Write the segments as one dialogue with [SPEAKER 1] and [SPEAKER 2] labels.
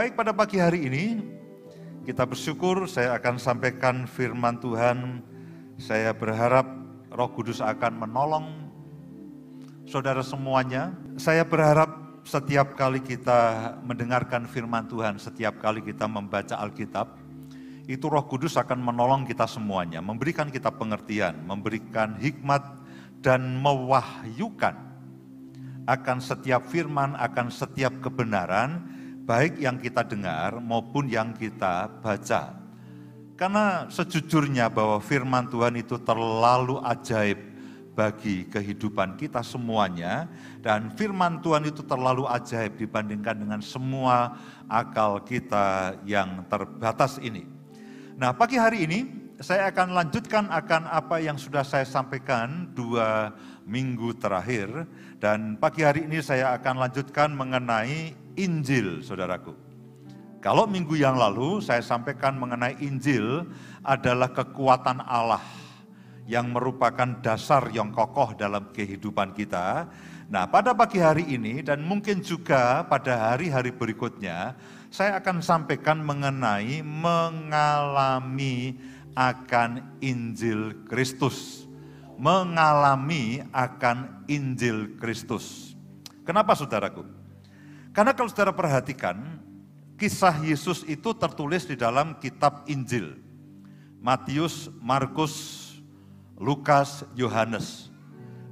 [SPEAKER 1] Baik, pada pagi hari ini kita bersyukur saya akan sampaikan firman Tuhan. Saya berharap Roh Kudus akan menolong saudara semuanya. Saya berharap setiap kali kita mendengarkan firman Tuhan, setiap kali kita membaca Alkitab, itu Roh Kudus akan menolong kita semuanya, memberikan kita pengertian, memberikan hikmat dan mewahyukan akan setiap firman, akan setiap kebenaran, baik yang kita dengar maupun yang kita baca. Karena sejujurnya bahwa firman Tuhan itu terlalu ajaib bagi kehidupan kita semuanya, dan firman Tuhan itu terlalu ajaib dibandingkan dengan semua akal kita yang terbatas ini. Nah, pagi hari ini saya akan lanjutkan akan apa yang sudah saya sampaikan 2 minggu terakhir, dan pagi hari ini saya akan lanjutkan mengenai Injil, saudaraku. Kalau minggu yang lalu saya sampaikan mengenai Injil adalah kekuatan Allah yang merupakan dasar yang kokoh dalam kehidupan kita. Nah, pada pagi hari ini dan mungkin juga pada hari-hari berikutnya, saya akan sampaikan mengenai mengalami akan Injil Kristus. Mengalami akan Injil Kristus. Kenapa, saudaraku? Karena kalau saudara perhatikan, kisah Yesus itu tertulis di dalam kitab Injil. Matius, Markus, Lukas, Yohanes.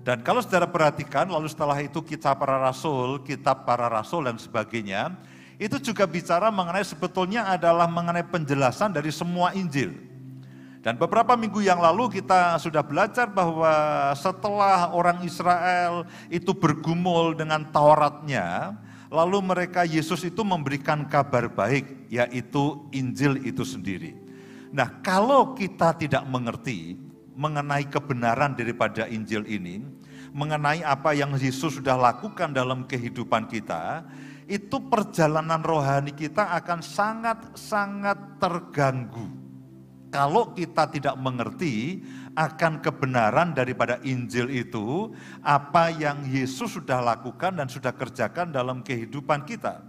[SPEAKER 1] Dan kalau saudara perhatikan, lalu setelah itu kitab para rasul dan sebagainya, itu juga bicara mengenai sebetulnya adalah mengenai penjelasan dari semua Injil. Dan beberapa minggu yang lalu kita sudah belajar bahwa setelah orang Israel itu bergumul dengan Tauratnya, lalu Yesus itu memberikan kabar baik, yaitu Injil itu sendiri. Nah, kalau kita tidak mengerti mengenai kebenaran daripada Injil ini, mengenai apa yang Yesus sudah lakukan dalam kehidupan kita, itu perjalanan rohani kita akan sangat-sangat terganggu. Kalau kita tidak mengerti akan kebenaran daripada Injil itu, apa yang Yesus sudah lakukan dan sudah kerjakan dalam kehidupan kita.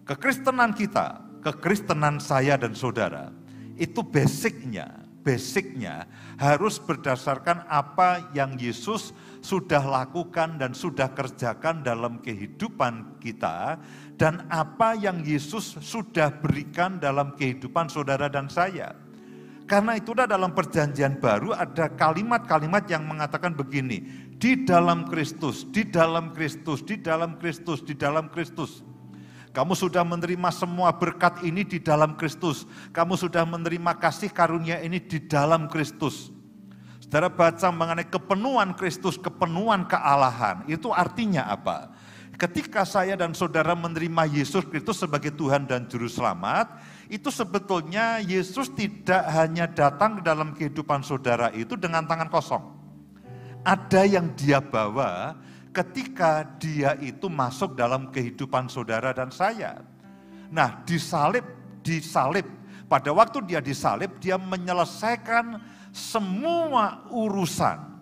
[SPEAKER 1] Kekristenan kita, kekristenan saya dan saudara, itu basicnya harus berdasarkan apa yang Yesus sudah lakukan dan sudah kerjakan dalam kehidupan kita, dan apa yang Yesus sudah berikan dalam kehidupan saudara dan saya. Karena itulah dalam perjanjian baru ada kalimat-kalimat yang mengatakan begini, di dalam Kristus, di dalam Kristus, di dalam Kristus, di dalam Kristus. Kamu sudah menerima semua berkat ini di dalam Kristus. Kamu sudah menerima kasih karunia ini di dalam Kristus. Saudara baca mengenai kepenuhan Kristus, kepenuhan kealahan. Itu artinya apa? Ketika saya dan saudara menerima Yesus Kristus sebagai Tuhan dan Juru Selamat, itu sebetulnya Yesus tidak hanya datang ke dalam kehidupan saudara itu dengan tangan kosong. Ada yang dia bawa ketika dia itu masuk dalam kehidupan saudara dan saya. Nah, disalib. Pada waktu dia disalib, dia menyelesaikan semua urusan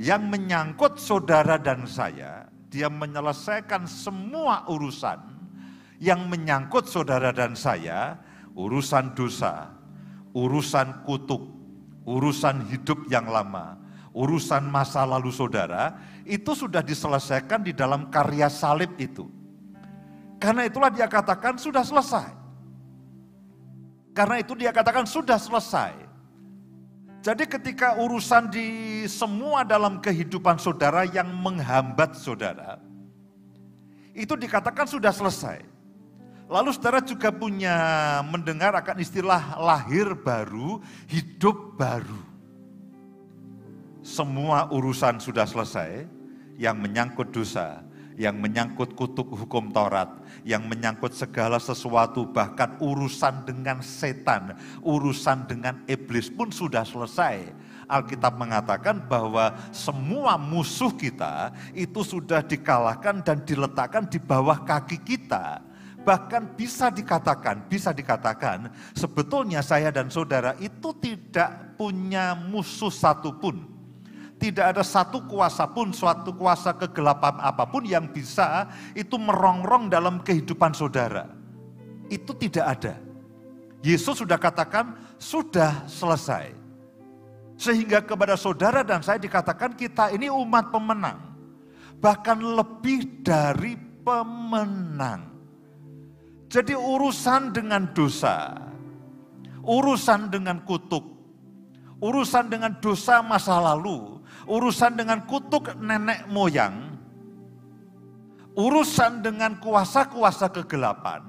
[SPEAKER 1] yang menyangkut saudara dan saya. Dia menyelesaikan semua urusan yang menyangkut saudara dan saya, urusan dosa, urusan kutuk, urusan hidup yang lama, urusan masa lalu saudara, itu sudah diselesaikan di dalam karya salib itu. Karena itulah dia katakan sudah selesai. Karena itu dia katakan sudah selesai. Jadi ketika urusan di semua dalam kehidupan saudara yang menghambat saudara, itu dikatakan sudah selesai. Lalu saudara juga punya mendengar akan istilah lahir baru, hidup baru. Semua urusan sudah selesai, yang menyangkut dosa, yang menyangkut kutuk hukum Taurat, yang menyangkut segala sesuatu, bahkan urusan dengan setan, urusan dengan iblis pun sudah selesai. Alkitab mengatakan bahwa semua musuh kita itu sudah dikalahkan dan diletakkan di bawah kaki kita. Bahkan bisa dikatakan sebetulnya saya dan saudara itu tidak punya musuh satupun. Tidak ada satu kuasa pun, suatu kuasa kegelapan apapun yang bisa itu merongrong dalam kehidupan saudara. itu tidak ada. Yesus sudah katakan, sudah selesai. Sehingga kepada saudara dan saya dikatakan kita ini umat pemenang. Bahkan lebih dari pemenang. Jadi urusan dengan dosa, urusan dengan kutuk, urusan dengan dosa masa lalu, urusan dengan kutuk nenek moyang, urusan dengan kuasa-kuasa kegelapan,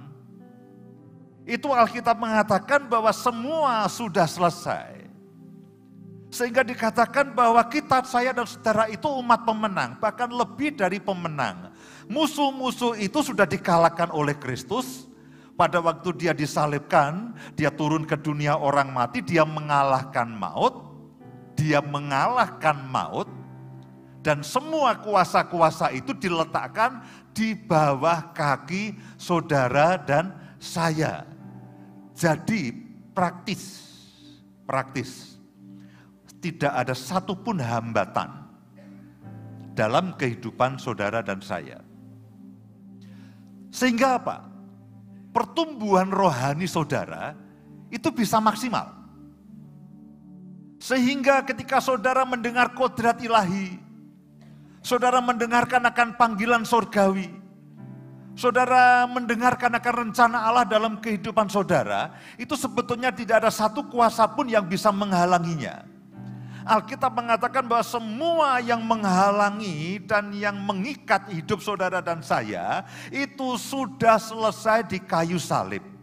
[SPEAKER 1] itu Alkitab mengatakan bahwa semua sudah selesai. Sehingga dikatakan bahwa kita, saya dan saudara itu umat pemenang, bahkan lebih dari pemenang. Musuh-musuh itu sudah dikalahkan oleh Kristus. Pada waktu dia disalibkan, dia turun ke dunia orang mati, dia mengalahkan maut. Dia mengalahkan maut. Dan semua kuasa-kuasa itu diletakkan di bawah kaki saudara dan saya. Jadi praktis. Tidak ada satupun hambatan dalam kehidupan saudara dan saya. Sehingga apa? Pertumbuhan rohani saudara itu bisa maksimal. Sehingga ketika saudara mendengar kodrat ilahi, saudara mendengarkan akan panggilan surgawi, saudara mendengarkan akan rencana Allah dalam kehidupan saudara, itu sebetulnya tidak ada satu kuasa pun yang bisa menghalanginya. Alkitab mengatakan bahwa semua yang menghalangi dan yang mengikat hidup saudara dan saya, itu sudah selesai di kayu salib.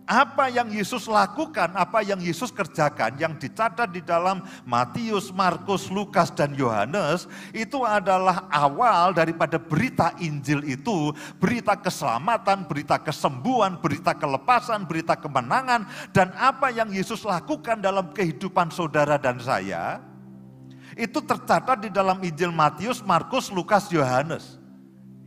[SPEAKER 1] Apa yang Yesus lakukan, apa yang Yesus kerjakan, yang dicatat di dalam Matius, Markus, Lukas, dan Yohanes, itu adalah awal daripada berita Injil itu, berita keselamatan, berita kesembuhan, berita kelepasan, berita kemenangan, dan apa yang Yesus lakukan dalam kehidupan saudara dan saya, itu tercatat di dalam Injil Matius, Markus, Lukas, Yohanes.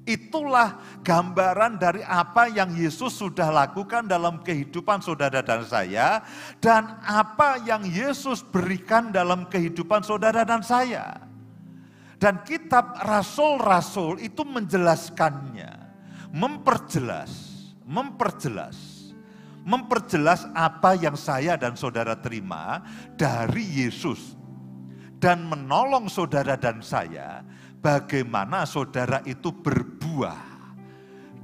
[SPEAKER 1] Itulah gambaran dari apa yang Yesus sudah lakukan dalam kehidupan saudara dan saya, dan apa yang Yesus berikan dalam kehidupan saudara dan saya. Dan kitab rasul-rasul itu menjelaskannya, memperjelas apa yang saya dan saudara terima dari Yesus, dan menolong saudara dan saya bagaimana saudara itu berbuah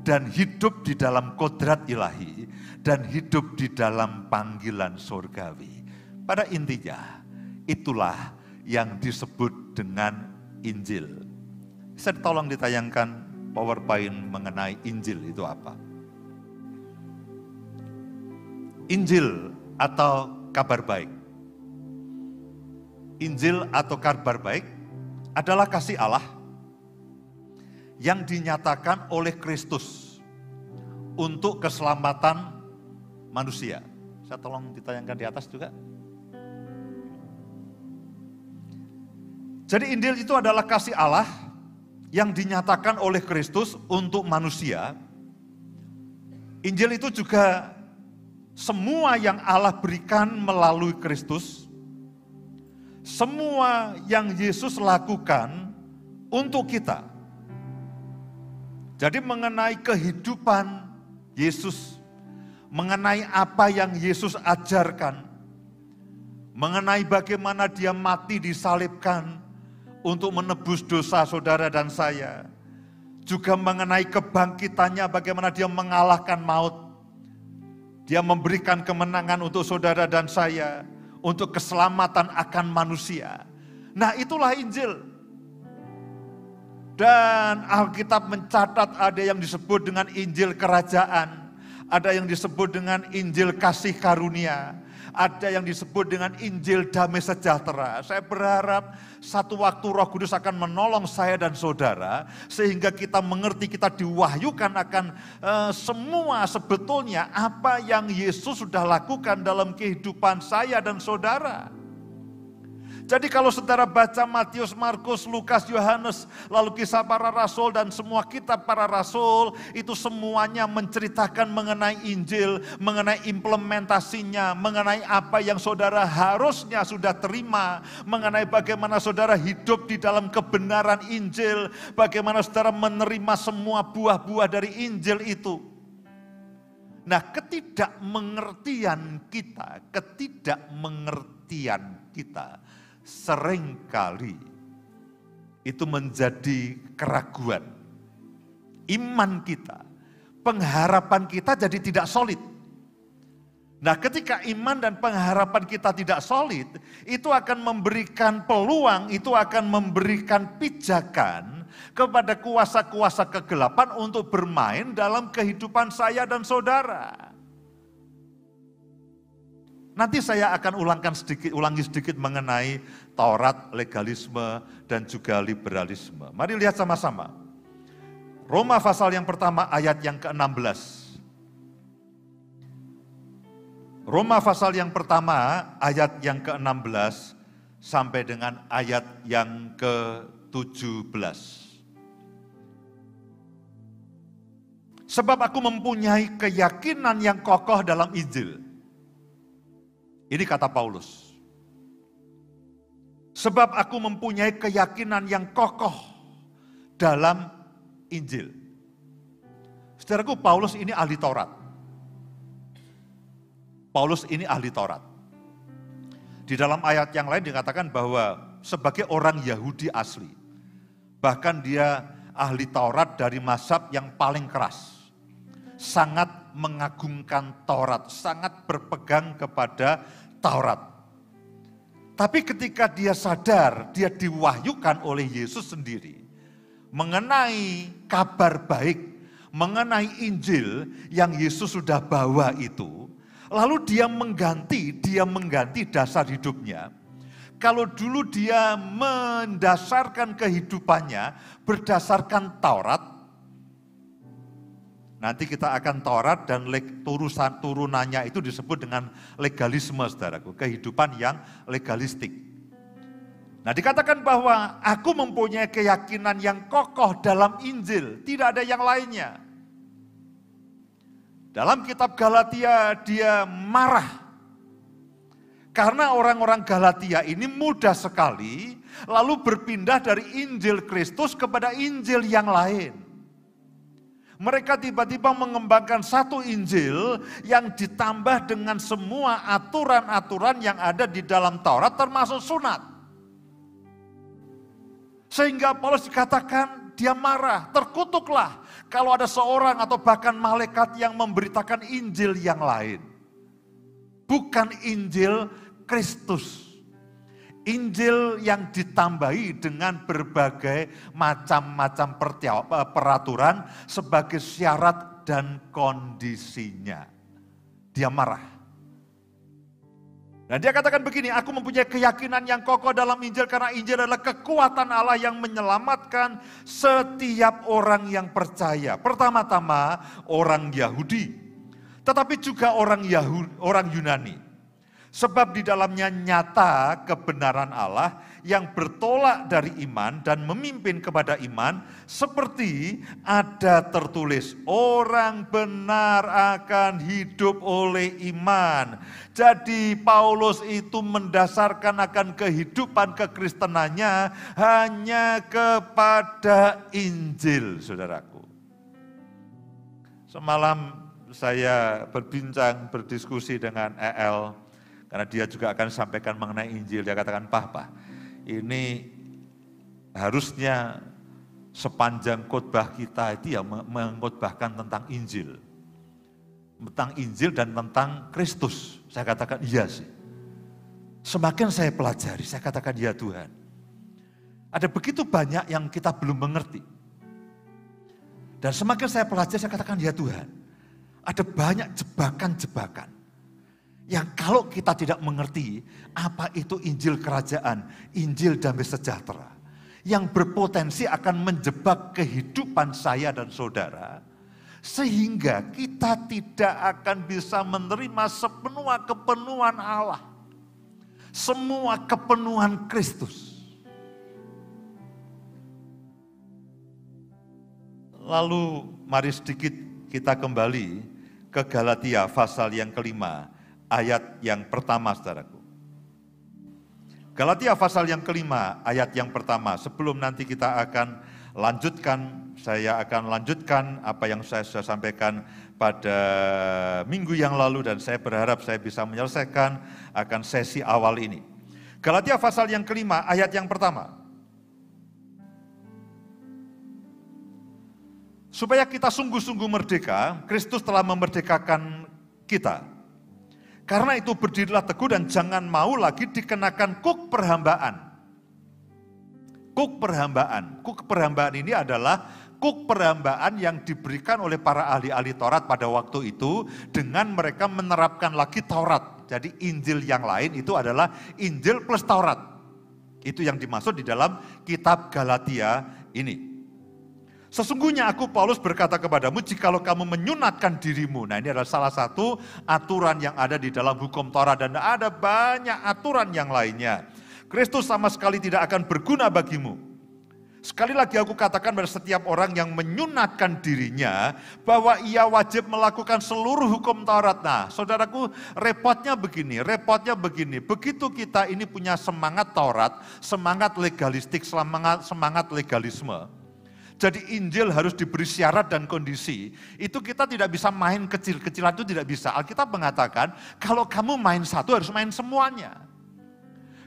[SPEAKER 1] dan hidup di dalam kodrat ilahi dan hidup di dalam panggilan surgawi. Pada intinya itulah yang disebut dengan Injil. Bisa tolong ditayangkan PowerPoint mengenai Injil itu apa? Injil atau kabar baik. Injil atau kabar baik adalah kasih Allah yang dinyatakan oleh Kristus untuk keselamatan manusia. Saya tolong ditayangkan di atas juga. Jadi Injil itu adalah kasih Allah yang dinyatakan oleh Kristus untuk manusia. Injil itu juga semua yang Allah berikan melalui Kristus. Semua yang Yesus lakukan untuk kita. Jadi mengenai kehidupan Yesus, mengenai apa yang Yesus ajarkan, mengenai bagaimana dia mati disalibkan untuk menebus dosa saudara dan saya, juga mengenai kebangkitannya, bagaimana dia mengalahkan maut, dia memberikan kemenangan untuk saudara dan saya, untuk keselamatan akan manusia. Nah, itulah Injil. Dan Alkitab mencatat ada yang disebut dengan Injil kerajaan, ada yang disebut dengan Injil kasih karunia, ada yang disebut dengan Injil damai sejahtera. Saya berharap satu waktu Roh Kudus akan menolong saya dan saudara, sehingga kita mengerti, kita diwahyukan akan semua sebetulnya apa yang Yesus sudah lakukan dalam kehidupan saya dan saudara. Jadi kalau saudara baca Matius, Markus, Lukas, Yohanes, lalu kisah para rasul dan semua kitab para rasul, itu semuanya menceritakan mengenai Injil, mengenai implementasinya, mengenai apa yang saudara harusnya sudah terima, mengenai bagaimana saudara hidup di dalam kebenaran Injil, bagaimana saudara menerima semua buah-buah dari Injil itu. Nah, ketidakmengertian kita seringkali itu menjadi keraguan. Iman kita, pengharapan kita jadi tidak solid. Nah, ketika iman dan pengharapan kita tidak solid, itu akan memberikan peluang, itu akan memberikan pijakan kepada kuasa-kuasa kegelapan untuk bermain dalam kehidupan saya dan saudara. Nanti saya akan ulangi sedikit mengenai Taurat, legalisme, dan juga liberalisme. Mari lihat sama-sama. Roma pasal yang pertama ayat yang ke-16. Roma pasal yang pertama ayat yang ke-16 sampai dengan ayat yang ke-17. Sebab aku mempunyai keyakinan yang kokoh dalam Injil. Ini kata Paulus. Sebab aku mempunyai keyakinan yang kokoh dalam Injil. Saudaraku, Paulus ini ahli Taurat. Paulus ini ahli Taurat. Di dalam ayat yang lain dikatakan bahwa sebagai orang Yahudi asli, bahkan dia ahli Taurat dari mazhab yang paling keras, sangat mengagungkan Taurat, sangat berpegang kepada Taurat. Tapi ketika dia sadar, dia diwahyukan oleh Yesus sendiri mengenai kabar baik, mengenai Injil yang Yesus sudah bawa itu, lalu dia mengganti dasar hidupnya. Kalau dulu dia mendasarkan kehidupannya berdasarkan Taurat, nanti kita akan Taurat dan turunannya itu disebut dengan legalisme, saudaraku, kehidupan yang legalistik. Nah, dikatakan bahwa aku mempunyai keyakinan yang kokoh dalam Injil, tidak ada yang lainnya. Dalam kitab Galatia dia marah. Karena orang-orang Galatia ini mudah sekali lalu berpindah dari Injil Kristus kepada Injil yang lain. Mereka tiba-tiba mengembangkan satu Injil yang ditambah dengan semua aturan-aturan yang ada di dalam Taurat termasuk sunat. Sehingga Paulus dikatakan dia marah, terkutuklah kalau ada seorang atau bahkan malaikat yang memberitakan Injil yang lain. Bukan Injil Kristus. Injil yang ditambahi dengan berbagai macam-macam peraturan sebagai syarat dan kondisinya. Dia marah. Dan dia katakan begini, aku mempunyai keyakinan yang kokoh dalam Injil karena Injil adalah kekuatan Allah yang menyelamatkan setiap orang yang percaya. Pertama-tama orang Yahudi, tetapi juga orang Yunani. Sebab di dalamnya nyata kebenaran Allah yang bertolak dari iman dan memimpin kepada iman, seperti ada tertulis, orang benar akan hidup oleh iman. Jadi Paulus itu mendasarkan akan kehidupan kekristenannya hanya kepada Injil, saudaraku. Semalam saya berdiskusi dengan EL, karena dia juga akan sampaikan mengenai Injil. Dia katakan, Pak, ini harusnya sepanjang khotbah kita itu ya mengkhotbahkan tentang Injil. Tentang Injil dan tentang Kristus. Saya katakan, iya sih. Semakin saya pelajari, saya katakan, ya Tuhan. Ada begitu banyak yang kita belum mengerti. Dan semakin saya pelajari, saya katakan, ya Tuhan. Ada banyak jebakan-jebakan. Yang kalau kita tidak mengerti apa itu Injil kerajaan, Injil damai sejahtera, yang berpotensi akan menjebak kehidupan saya dan saudara, sehingga kita tidak akan bisa menerima sepenuh kepenuhan Allah, semua kepenuhan Kristus. Lalu mari sedikit kita kembali ke Galatia pasal yang kelima. Ayat yang pertama, saudaraku. Galatia pasal yang kelima, ayat yang pertama. Sebelum nanti kita akan Saya akan lanjutkan apa yang saya sudah sampaikan pada minggu yang lalu dan saya berharap saya bisa menyelesaikan akan sesi awal ini. Galatia pasal yang kelima ayat yang pertama. Supaya kita sungguh-sungguh merdeka, Kristus telah memerdekakan kita. Karena itu berdirilah teguh dan jangan mau lagi dikenakan kuk perhambaan. Kuk perhambaan. Kuk perhambaan ini adalah kuk perhambaan yang diberikan oleh para ahli-ahli Taurat pada waktu itu dengan mereka menerapkan lagi Taurat. Jadi Injil yang lain itu adalah Injil plus Taurat. Itu yang dimaksud di dalam kitab Galatia ini. Sesungguhnya aku Paulus berkata kepadamu, jikalau kamu menyunatkan dirimu. Nah ini adalah salah satu aturan yang ada di dalam hukum Taurat dan ada banyak aturan yang lainnya. Kristus sama sekali tidak akan berguna bagimu. Sekali lagi aku katakan pada setiap orang yang menyunatkan dirinya bahwa ia wajib melakukan seluruh hukum Taurat. Nah saudaraku repotnya begini. Begitu kita ini punya semangat Taurat, semangat legalistik, semangat legalisme. Jadi Injil harus diberi syarat dan kondisi. Itu kita tidak bisa main kecil-kecilan, itu tidak bisa. Alkitab mengatakan, kalau kamu main satu harus main semuanya.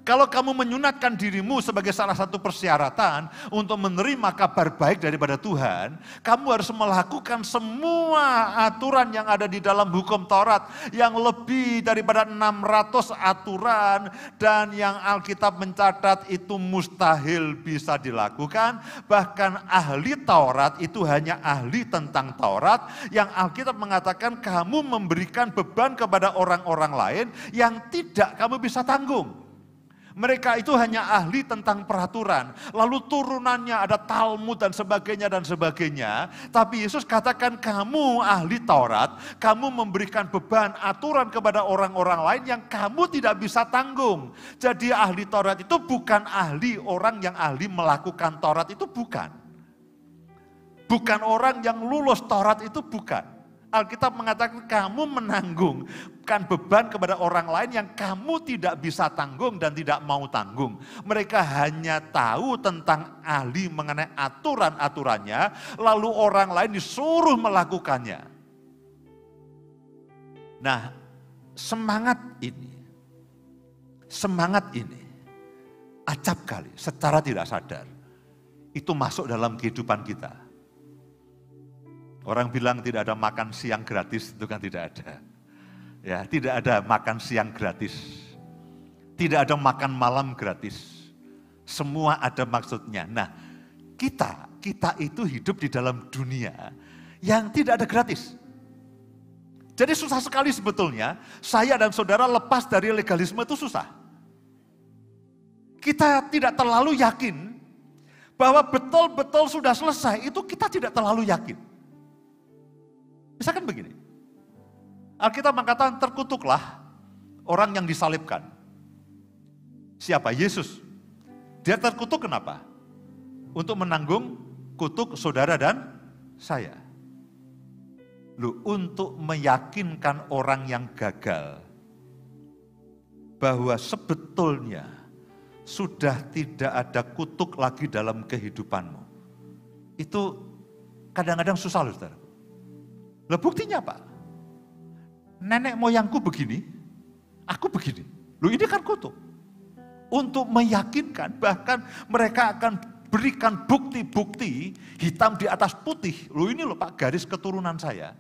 [SPEAKER 1] Kalau kamu menyunatkan dirimu sebagai salah satu persyaratan untuk menerima kabar baik daripada Tuhan, kamu harus melakukan semua aturan yang ada di dalam hukum Taurat, yang lebih daripada 600 aturan, dan yang Alkitab mencatat itu mustahil bisa dilakukan. Bahkan ahli Taurat itu hanya ahli tentang Taurat, yang Alkitab mengatakan kamu memberikan beban kepada orang-orang lain yang tidak kamu bisa tanggung. Mereka itu hanya ahli tentang peraturan. Lalu turunannya ada Talmud dan sebagainya dan sebagainya. Tapi Yesus katakan kamu ahli Taurat, kamu memberikan beban aturan kepada orang-orang lain yang kamu tidak bisa tanggung. Jadi ahli Taurat itu bukan ahli orang yang ahli melakukan Taurat, itu bukan. Bukan orang yang lulus Taurat, itu bukan. Alkitab mengatakan kamu menanggungkan beban kepada orang lain yang kamu tidak bisa tanggung dan tidak mau tanggung. Mereka hanya tahu tentang ahli mengenai aturan-aturannya, lalu orang lain disuruh melakukannya. Nah, semangat ini, acap kali secara tidak sadar, itu masuk dalam kehidupan kita. Orang bilang tidak ada makan siang gratis, itu kan tidak ada. Ya, tidak ada makan siang gratis. Tidak ada makan malam gratis. Semua ada maksudnya. Nah, kita itu hidup di dalam dunia yang tidak ada gratis. Jadi susah sekali sebetulnya, saya dan saudara lepas dari legalisme itu susah. Kita tidak terlalu yakin bahwa betul-betul sudah selesai, itu kita tidak terlalu yakin. Misalkan begini, Alkitab mengatakan terkutuklah orang yang disalibkan. Siapa? Yesus. Dia terkutuk kenapa? Untuk menanggung kutuk saudara dan saya. Untuk meyakinkan orang yang gagal bahwa sebetulnya sudah tidak ada kutuk lagi dalam kehidupanmu. Itu kadang-kadang susah loh saudara. Lah buktinya apa? Nenek moyangku begini, aku begini. Loh ini kan kutuk. Untuk meyakinkan, bahkan mereka akan berikan bukti-bukti hitam di atas putih. Loh ini loh Pak, garis keturunan saya.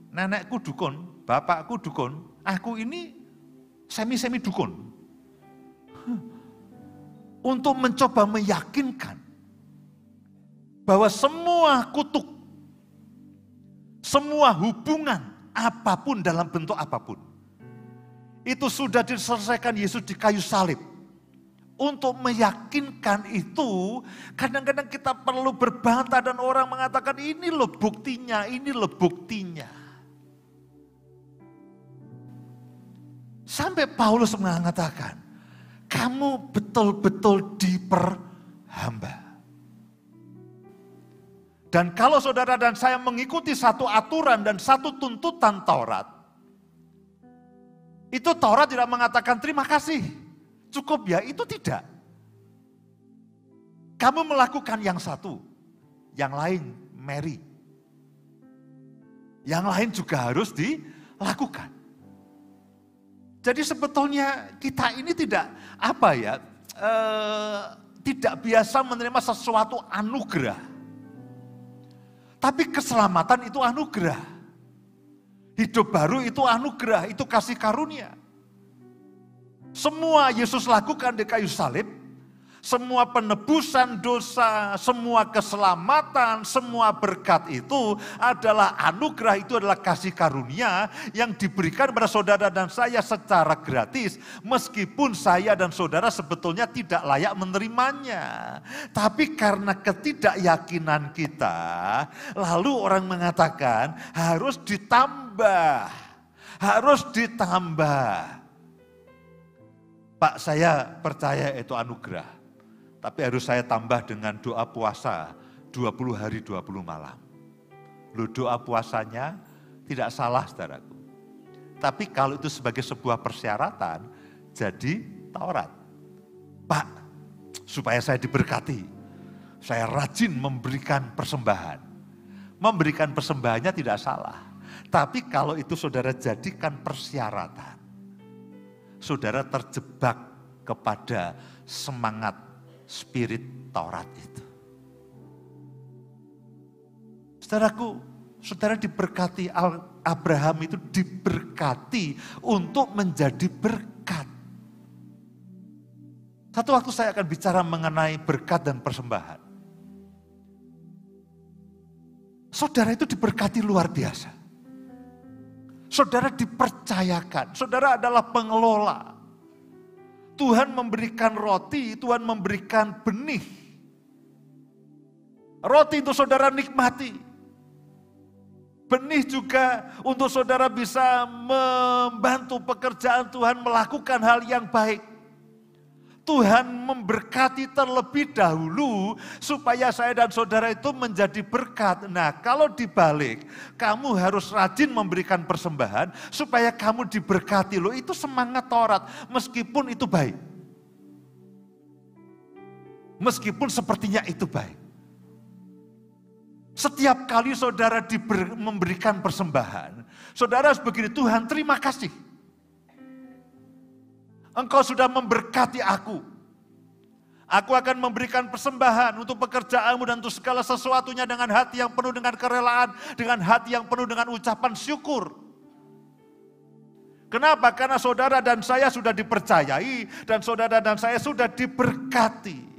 [SPEAKER 1] Nenekku dukun, bapakku dukun, aku ini semi-semi dukun. Untuk mencoba meyakinkan bahwa semua kutuk, semua hubungan apapun dalam bentuk apapun, itu sudah diselesaikan Yesus di kayu salib. Untuk meyakinkan itu, kadang-kadang kita perlu berbantah dan orang mengatakan ini loh buktinya, ini loh buktinya. Sampai Paulus mengatakan, kamu betul-betul diperhamba. Dan kalau saudara dan saya mengikuti satu aturan dan satu tuntutan Taurat, itu Taurat tidak mengatakan terima kasih, cukup ya, itu tidak. Kamu melakukan yang satu, yang lain meri. Yang lain juga harus dilakukan. Jadi sebetulnya kita ini tidak tidak biasa menerima sesuatu anugerah. Tapi keselamatan itu anugerah. Hidup baru itu anugerah, itu kasih karunia. Semua Yesus lakukan di kayu salib, semua penebusan dosa, semua keselamatan, semua berkat itu adalah anugerah, itu adalah kasih karunia yang diberikan kepada saudara dan saya secara gratis. Meskipun saya dan saudara sebetulnya tidak layak menerimanya. Tapi karena ketidakyakinan kita, lalu orang mengatakan harus ditambah, harus ditambah. Pak, saya percaya itu anugerah. Tapi harus saya tambah dengan doa puasa 20 hari 20 malam. Loh, doa puasanya tidak salah saudaraku. Tapi kalau itu sebagai sebuah persyaratan, jadi Taurat. Pak, supaya saya diberkati, saya rajin memberikan persembahan. Memberikan persembahannya tidak salah. Tapi kalau itu saudara jadikan persyaratan, saudara terjebak kepada semangat spirit Taurat itu. Saudaraku, saudara diberkati, Abraham itu diberkati untuk menjadi berkat. Satu waktu saya akan bicara mengenai berkat dan persembahan. Saudara itu diberkati luar biasa. Saudara dipercayakan, saudara adalah pengelola. Tuhan memberikan roti, Tuhan memberikan benih. Roti itu saudara nikmati. Benih juga untuk saudara bisa membantu pekerjaan Tuhan, melakukan hal yang baik. Tuhan memberkati terlebih dahulu supaya saya dan saudara itu menjadi berkat. Nah, kalau dibalik, kamu harus rajin memberikan persembahan supaya kamu diberkati. Loh, itu semangat Taurat, meskipun itu baik. Meskipun sepertinya itu baik. Setiap kali saudara memberikan persembahan, saudara harus begini, Tuhan terima kasih. Engkau sudah memberkati aku. Aku akan memberikan persembahan untuk pekerjaanmu dan untuk segala sesuatunya dengan hati yang penuh dengan kerelaan, dengan hati yang penuh dengan ucapan syukur. Kenapa? Karena saudara dan saya sudah dipercayai dan saudara dan saya sudah diberkati.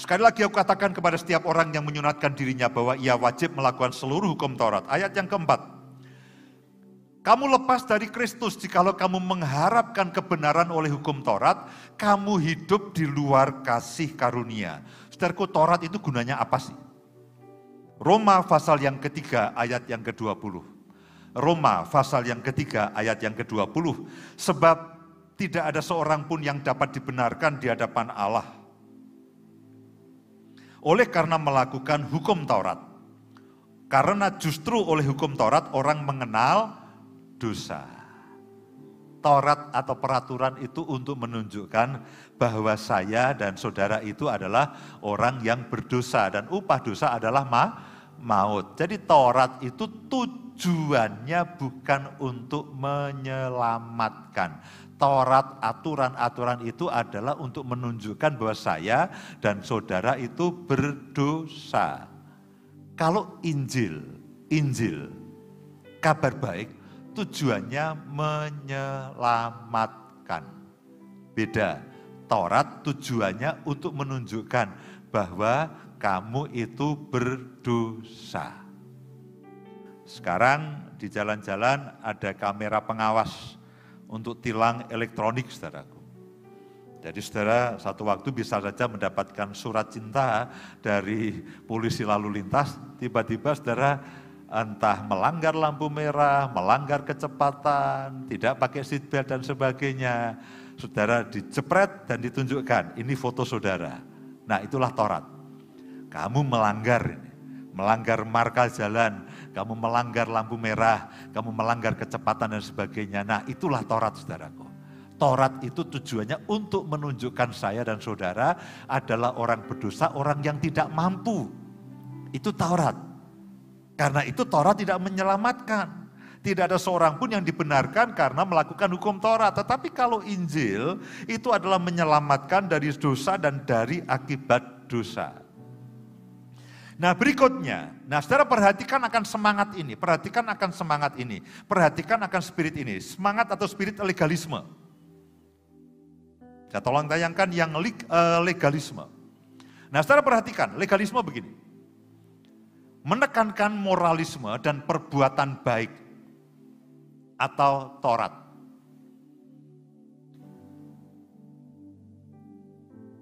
[SPEAKER 1] Sekali lagi aku katakan kepada setiap orang yang menyunatkan dirinya bahwa ia wajib melakukan seluruh hukum Taurat. Ayat yang keempat. Kamu lepas dari Kristus jikalau kamu mengharapkan kebenaran oleh hukum Taurat, kamu hidup di luar kasih karunia. Saudaraku, Taurat itu gunanya apa sih? Roma pasal yang ketiga ayat yang ke-20. Roma pasal yang ketiga ayat yang ke-20. Sebab tidak ada seorang pun yang dapat dibenarkan di hadapan Allah oleh karena melakukan hukum Taurat. Karena justru oleh hukum Taurat orang mengenal dosa. Taurat atau peraturan itu untuk menunjukkan bahwa saya dan saudara itu adalah orang yang berdosa. Dan upah dosa adalah maut. Jadi Taurat itu tujuannya bukan untuk menyelamatkan. Taurat, aturan-aturan itu adalah untuk menunjukkan bahwa saya dan saudara itu berdosa. Kalau Injil, kabar baik, tujuannya menyelamatkan. Beda, Taurat tujuannya untuk menunjukkan bahwa kamu itu berdosa. Sekarang di jalan-jalan ada kamera pengawas untuk tilang elektronik, saudaraku. Jadi saudara satu waktu bisa saja mendapatkan surat cinta dari polisi lalu lintas, tiba-tiba saudara entah melanggar lampu merah, melanggar kecepatan, tidak pakai seatbelt dan sebagainya. Saudara dijepret dan ditunjukkan, ini foto saudara. Nah itulah Taurat. Kamu melanggar ini. melanggar marka jalan, kamu melanggar lampu merah, kamu melanggar kecepatan dan sebagainya. Nah, itulah Taurat, saudaraku. Taurat itu tujuannya untuk menunjukkan saya dan saudara adalah orang berdosa, orang yang tidak mampu. Itu Taurat. Karena itu Taurat tidak menyelamatkan. Tidak ada seorang pun yang dibenarkan karena melakukan hukum Taurat. Tetapi kalau Injil itu adalah menyelamatkan dari dosa dan dari akibat dosa. Nah berikutnya, saudara perhatikan akan semangat ini, perhatikan akan spirit ini, semangat atau spirit legalisme. Saya tolong tayangkan yang legalisme. Nah saudara perhatikan, legalisme begini, menekankan moralisme dan perbuatan baik atau Taurat.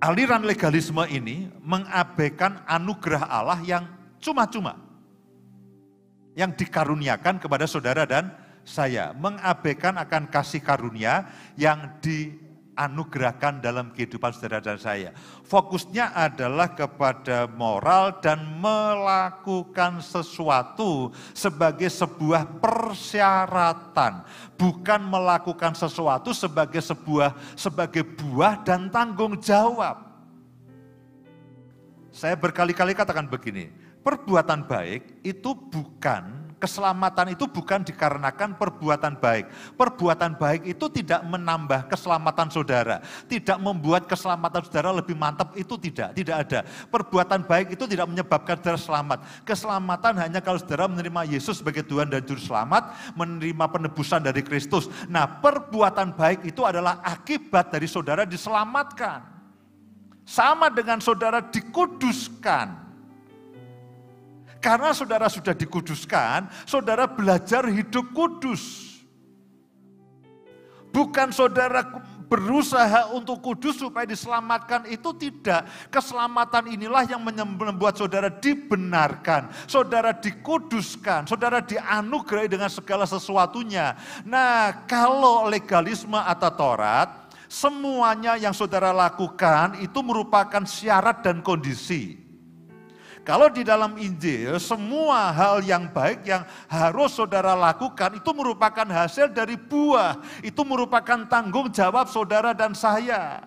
[SPEAKER 1] Aliran legalisme ini mengabaikan anugerah Allah yang cuma-cuma, yang dikaruniakan kepada saudara dan saya, mengabaikan akan kasih karunia yang dianugerahkan dalam kehidupan saudara dan saya. Fokusnya adalah kepada moral dan melakukan sesuatu sebagai sebuah persyaratan, bukan melakukan sesuatu sebagai buah dan tanggung jawab. Saya berkali-kali katakan begini, perbuatan baik itu bukan, keselamatan itu bukan dikarenakan perbuatan baik. Perbuatan baik itu tidak menambah keselamatan saudara, tidak membuat keselamatan saudara lebih mantap, itu tidak ada. Perbuatan baik itu tidak menyebabkan saudara selamat. Keselamatan hanya kalau saudara menerima Yesus sebagai Tuhan dan Juru Selamat, menerima penebusan dari Kristus. Nah, perbuatan baik itu adalah akibat dari saudara diselamatkan. Sama dengan saudara dikuduskan. Karena saudara sudah dikuduskan, saudara belajar hidup kudus. Bukan saudara berusaha untuk kudus supaya diselamatkan, itu tidak. Keselamatan inilah yang membuat saudara dibenarkan, saudara dikuduskan, saudara dianugerahi dengan segala sesuatunya. Nah, kalau legalisme atau Taurat, semuanya yang saudara lakukan itu merupakan syarat dan kondisi. Kalau di dalam Injil, semua hal yang baik yang harus saudara lakukan itu merupakan hasil dari buah. Itu merupakan tanggung jawab saudara dan saya.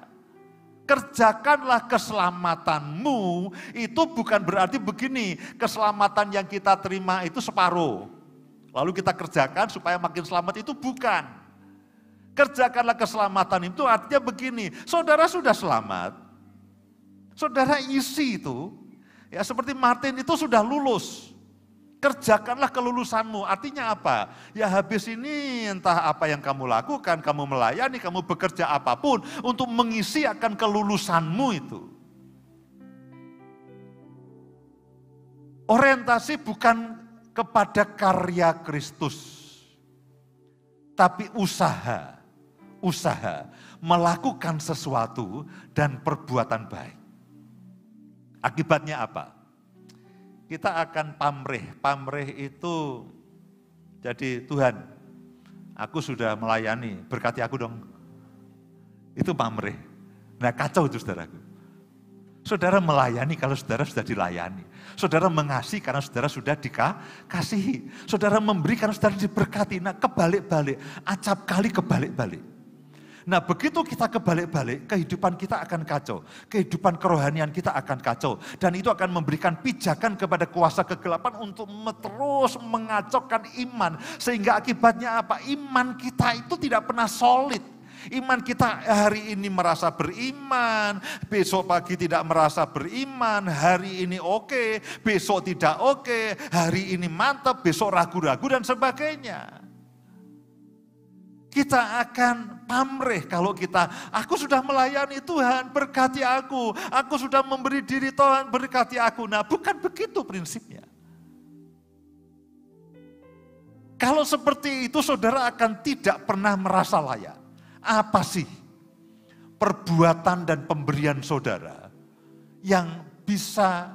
[SPEAKER 1] Kerjakanlah keselamatanmu, itu bukan berarti begini, keselamatan yang kita terima itu separuh. Lalu kita kerjakan supaya makin selamat, itu bukan. Kerjakanlah keselamatan itu artinya begini, saudara sudah selamat, saudara isi itu. Ya seperti Martin itu sudah lulus, kerjakanlah kelulusanmu. Artinya apa? Ya habis ini entah apa yang kamu lakukan, kamu melayani, kamu bekerja apapun untuk mengisi akan kelulusanmu itu. Orientasi bukan kepada karya Kristus, tapi usaha melakukan sesuatu dan perbuatan baik. Akibatnya apa? Kita akan pamrih. Pamrih itu jadi Tuhan, aku sudah melayani, berkati aku dong. Itu pamrih. Nah kacau itu saudaraku. Saudara melayani kalau saudara sudah dilayani. Saudara mengasihi karena saudara sudah dikasihi. Saudara memberi karena saudara diberkati. Nah kebalik-balik, acap kali kebalik-balik. Nah begitu kita kebalik-balik, kehidupan kita akan kacau. Kehidupan kerohanian kita akan kacau. Dan itu akan memberikan pijakan kepada kuasa kegelapan untuk terus mengacaukan iman. Sehingga akibatnya apa? Iman kita itu tidak pernah solid. Iman kita hari ini merasa beriman, besok pagi tidak merasa beriman, hari ini oke, besok tidak oke, hari ini mantap, besok ragu-ragu dan sebagainya. Kita akan pamrih kalau aku sudah melayani Tuhan, berkati aku sudah memberi diri Tuhan, berkati aku. Nah bukan begitu prinsipnya. Kalau seperti itu saudara akan tidak pernah merasa layak. Apa sih perbuatan dan pemberian saudara yang bisa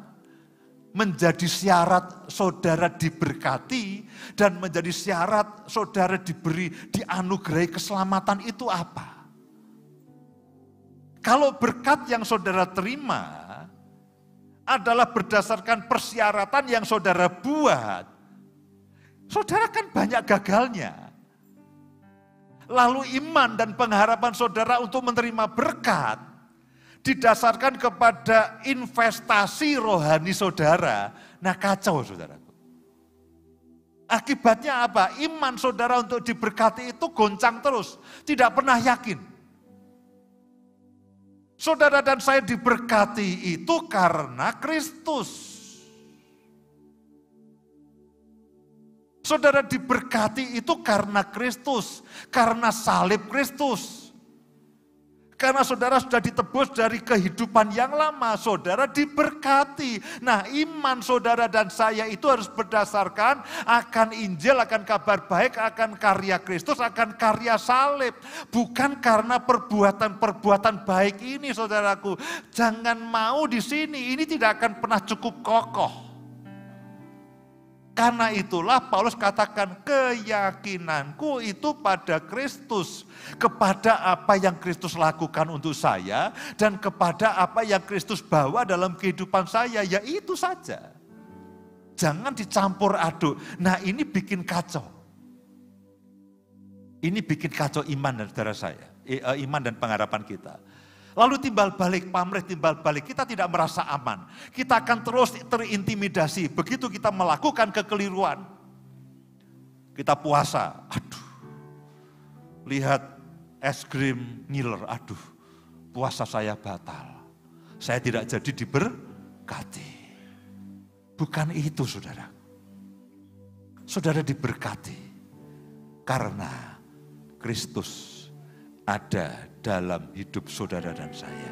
[SPEAKER 1] menjadi syarat saudara diberkati dan menjadi syarat saudara dianugerahi keselamatan itu apa? Kalau berkat yang saudara terima adalah berdasarkan persyaratan yang saudara buat, saudara kan banyak gagalnya. Lalu iman dan pengharapan saudara untuk menerima berkat didasarkan kepada investasi rohani saudara. Nah, kacau saudaraku. Akibatnya apa? Iman saudara untuk diberkati itu goncang terus, tidak pernah yakin. Saudara dan saya diberkati itu karena Kristus. Saudara diberkati itu karena Kristus, karena salib Kristus. Karena saudara sudah ditebus dari kehidupan yang lama, saudara diberkati. Nah, iman saudara dan saya itu harus berdasarkan akan Injil, akan kabar baik, akan karya Kristus, akan karya salib. Bukan karena perbuatan-perbuatan baik ini, saudaraku. Jangan mau di sini, ini tidak akan pernah cukup kokoh. Karena itulah Paulus katakan keyakinanku itu pada Kristus. Kepada apa yang Kristus lakukan untuk saya dan kepada apa yang Kristus bawa dalam kehidupan saya. Ya itu saja. Jangan dicampur aduk. Nah ini bikin kacau. Ini bikin kacau iman dan saudara saya. Iman dan pengharapan kita. Lalu timbal balik, pamrih timbal balik, kita tidak merasa aman. Kita akan terus terintimidasi. Begitu kita melakukan kekeliruan. Kita puasa, aduh. Lihat es krim ngiler, aduh. Puasa saya batal. Saya tidak jadi diberkati. Bukan itu saudara. Saudara diberkati. Karena Kristus ada dalam hidup saudara dan saya.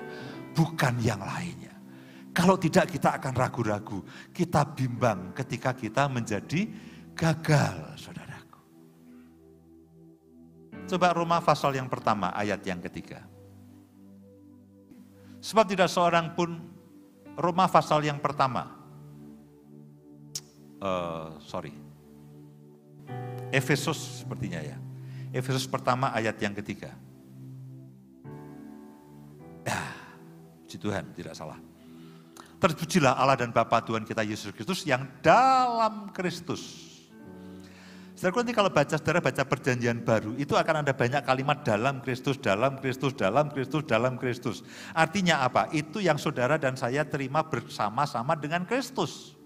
[SPEAKER 1] Bukan yang lainnya. Kalau tidak kita akan ragu-ragu. Kita bimbang ketika kita menjadi gagal, saudaraku. Coba Roma pasal yang pertama, ayat yang ketiga. Sebab tidak seorang pun, Roma pasal yang pertama. Efesus sepertinya ya. Efesus pertama ayat yang ketiga. Puji Tuhan, tidak salah. Terpujilah Allah dan Bapa Tuhan kita Yesus Kristus yang dalam Kristus. Saudara, nanti kalau saudara baca perjanjian baru, itu akan ada banyak kalimat dalam Kristus, dalam Kristus, dalam Kristus, dalam Kristus. Artinya apa? Itu yang saudara dan saya terima bersama-sama dengan Kristus.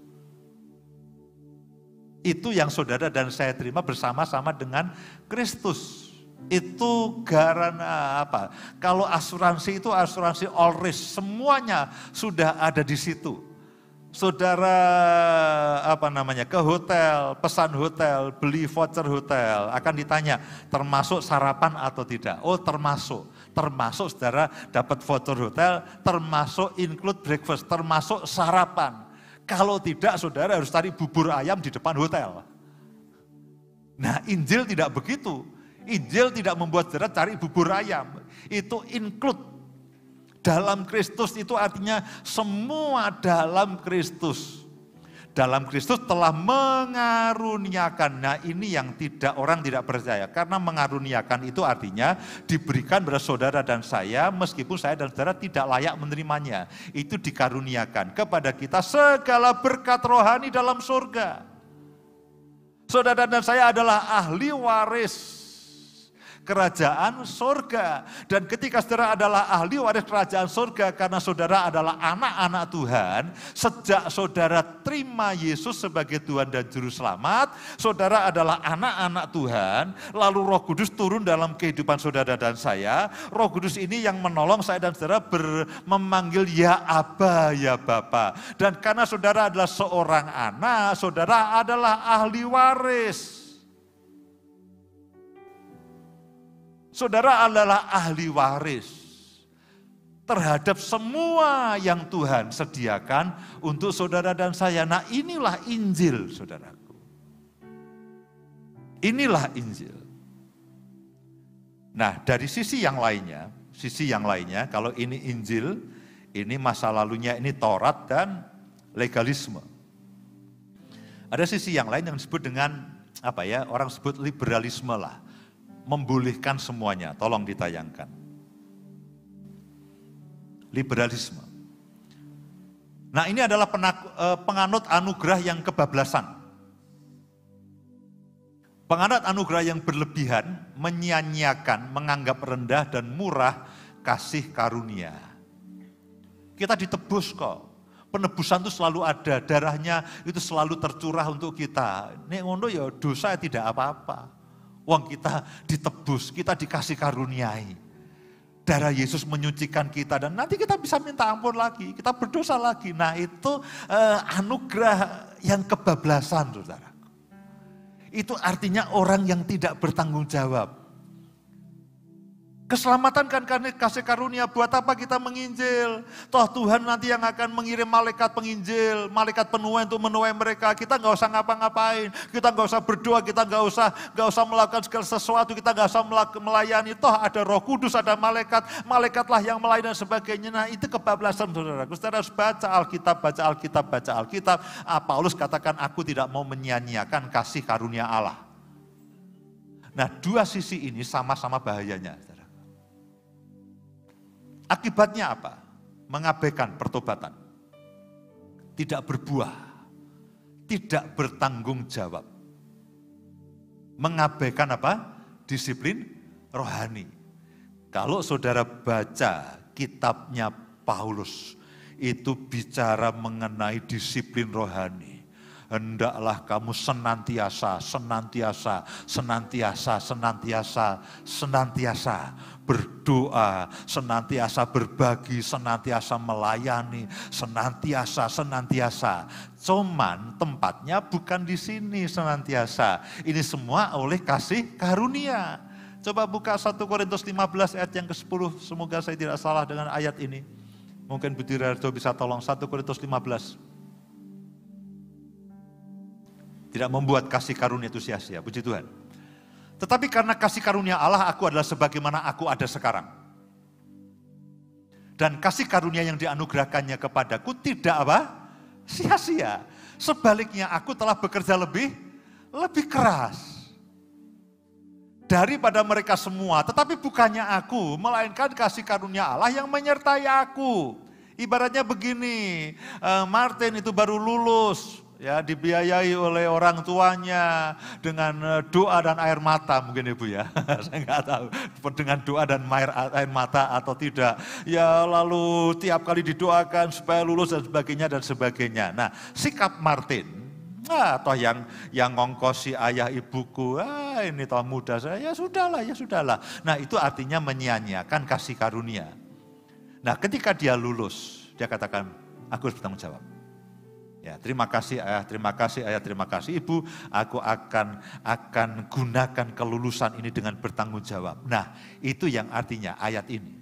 [SPEAKER 1] Itu yang saudara dan saya terima bersama-sama dengan Kristus. Itu karena apa? Kalau asuransi itu asuransi all risk, semuanya sudah ada di situ. Saudara ke hotel, pesan hotel, beli voucher hotel, akan ditanya termasuk sarapan atau tidak? Oh termasuk saudara dapat voucher hotel, termasuk include breakfast, termasuk sarapan. Kalau tidak saudara harus cari bubur ayam di depan hotel. Nah Injil tidak begitu. Injil tidak membuat saudara cari bubur ayam. Itu include. Dalam Kristus itu artinya semua dalam Kristus. Dalam Kristus telah mengaruniakan. Nah ini yang orang tidak percaya. Karena mengaruniakan itu artinya diberikan kepada saudara dan saya. Meskipun saya dan saudara tidak layak menerimanya. Itu dikaruniakan kepada kita segala berkat rohani dalam surga. Saudara dan saya adalah ahli waris kerajaan surga. Dan ketika saudara adalah ahli waris kerajaan surga karena saudara adalah anak-anak Tuhan, sejak saudara terima Yesus sebagai Tuhan dan Juru Selamat, saudara adalah anak-anak Tuhan, lalu Roh Kudus turun dalam kehidupan saudara dan saya. Roh Kudus ini yang menolong saya dan saudara memanggil ya Aba, ya Bapa. Dan karena saudara adalah seorang anak, saudara adalah ahli waris. Saudara adalah ahli waris terhadap semua yang Tuhan sediakan untuk saudara dan saya. Nah inilah Injil saudaraku. Inilah Injil. Nah dari sisi yang lainnya kalau ini Injil, ini masa lalunya ini Taurat dan legalisme. Ada sisi yang lain yang disebut dengan orang sebut liberalisme lah. Membolehkan semuanya, tolong ditayangkan. Liberalisme. Nah, ini adalah penganut anugerah yang kebablasan. Penganut anugerah yang berlebihan, menyia-nyiakan, menganggap rendah dan murah kasih karunia. Kita ditebus kok. Penebusan itu selalu ada, darahnya itu selalu tercurah untuk kita. Nek ngono ya dosa tidak apa-apa. Wong kita ditebus, kita dikasih karuniai. Darah Yesus menyucikan kita dan nanti kita bisa minta ampun lagi, kita berdosa lagi. Nah itu anugerah yang kebablasan, saudara. Itu artinya orang yang tidak bertanggung jawab. Keselamatan kan karena kasih karunia, buat apa kita menginjil? Toh Tuhan nanti yang akan mengirim malaikat penginjil, malaikat penuai untuk menuai mereka. Kita nggak usah ngapa-ngapain, kita nggak usah berdoa, kita nggak usah melakukan segala sesuatu, kita nggak usah melayani. Toh ada Roh Kudus, ada malaikat, malaikatlah yang melayani dan sebagainya. Nah itu kebablasan, saudara. Saudara harus baca Alkitab, baca Alkitab, baca Alkitab. Paulus katakan, aku tidak mau menyia-nyiakan kasih karunia Allah. Nah dua sisi ini sama-sama bahayanya. Akibatnya apa? Mengabaikan pertobatan. Tidak berbuah. Tidak bertanggung jawab. Mengabaikan apa? Disiplin rohani. Kalau saudara baca kitabnya Paulus, itu bicara mengenai disiplin rohani. Hendaklah kamu senantiasa berdoa, senantiasa berbagi, senantiasa melayani, senantiasa. Cuman tempatnya bukan di sini senantiasa. Ini semua oleh kasih karunia. Coba buka 1 Korintus 15 ayat yang ke-10. Semoga saya tidak salah dengan ayat ini. Mungkin Budi Rardo bisa tolong 1 Korintus 15. Tidak membuat kasih karunia itu sia-sia, puji Tuhan. Tetapi karena kasih karunia Allah, aku adalah sebagaimana aku ada sekarang. Dan kasih karunia yang dianugerahkannya kepadaku tidak apa? Sia-sia. Sebaliknya aku telah bekerja lebih keras daripada mereka semua. Tetapi bukannya aku, melainkan kasih karunia Allah yang menyertai aku. Ibaratnya begini, Martin itu baru lulus. Ya, dibiayai oleh orang tuanya dengan doa dan air mata mungkin Ibu ya. Saya nggak tahu dengan doa dan air mata atau tidak. Ya lalu tiap kali didoakan supaya lulus dan sebagainya. Nah sikap Martin, toh yang ngongkosi ayah ibuku, ini toh muda saya, ya sudahlah. Nah itu artinya menyia-nyiakan kasih karunia. Nah ketika dia lulus, dia katakan, aku harus bertanggung jawab. Ya, terima kasih ayah, terima kasih ibu. Aku akan gunakan kelulusan ini dengan bertanggung jawab. Nah, itu yang artinya ayat ini.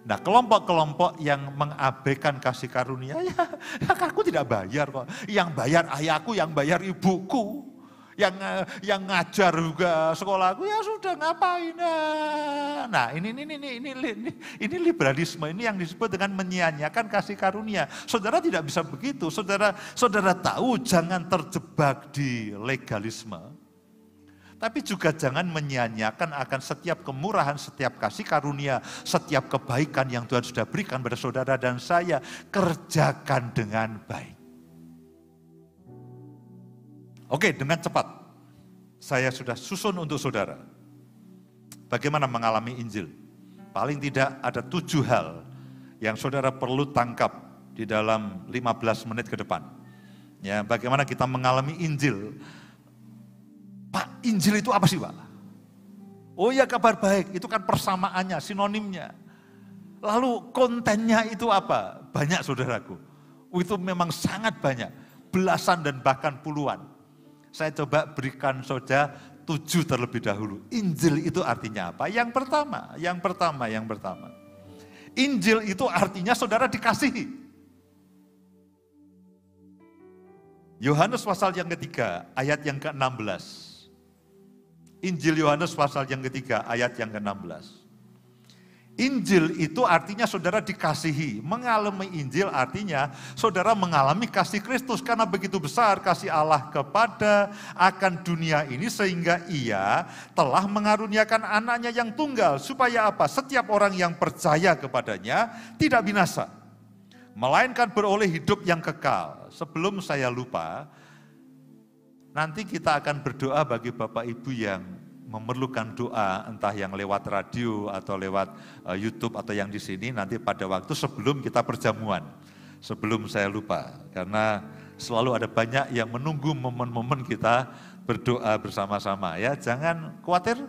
[SPEAKER 1] Nah, kelompok-kelompok yang mengabaikan kasih karunia, ya aku tidak bayar kok. Yang bayar ayahku, yang bayar ibuku. Yang ngajar juga sekolahku, ya sudah ngapain. Nah ini liberalisme, ini yang disebut dengan menyia-nyiakan kasih karunia. Saudara tidak bisa begitu, saudara tahu jangan terjebak di legalisme. Tapi juga jangan menyia-nyiakan akan setiap kemurahan, setiap kasih karunia, setiap kebaikan yang Tuhan sudah berikan pada saudara dan saya, kerjakan dengan baik. Oke, dengan cepat, saya sudah susun untuk saudara. Bagaimana mengalami Injil? Paling tidak ada 7 hal yang saudara perlu tangkap di dalam 15 menit ke depan. Ya, bagaimana kita mengalami Injil? Pak, Injil itu apa sih Pak? Oh ya kabar baik, itu kan persamaannya, sinonimnya. Lalu kontennya itu apa? Banyak saudaraku. Itu memang sangat banyak, belasan dan bahkan puluhan. Saya coba berikan saja 7 terlebih dahulu. Injil itu artinya apa? Yang pertama. Injil itu artinya saudara dikasihi. Yohanes pasal yang ketiga, ayat yang ke-16. Injil Yohanes pasal yang ketiga, ayat yang ke-16. Injil itu artinya saudara dikasihi. Mengalami Injil artinya saudara mengalami kasih Kristus. Karena begitu besar kasih Allah kepada akan dunia ini sehingga ia telah mengaruniakan anaknya yang tunggal. Supaya apa? Setiap orang yang percaya kepadanya tidak binasa. melainkan beroleh hidup yang kekal. Sebelum saya lupa, nanti kita akan berdoa bagi Bapak Ibu yang memerlukan doa, entah yang lewat radio atau lewat YouTube atau yang di sini, nanti pada waktu sebelum kita perjamuan. Sebelum saya lupa, karena selalu ada banyak yang menunggu momen-momen kita berdoa bersama-sama. Ya, jangan khawatir.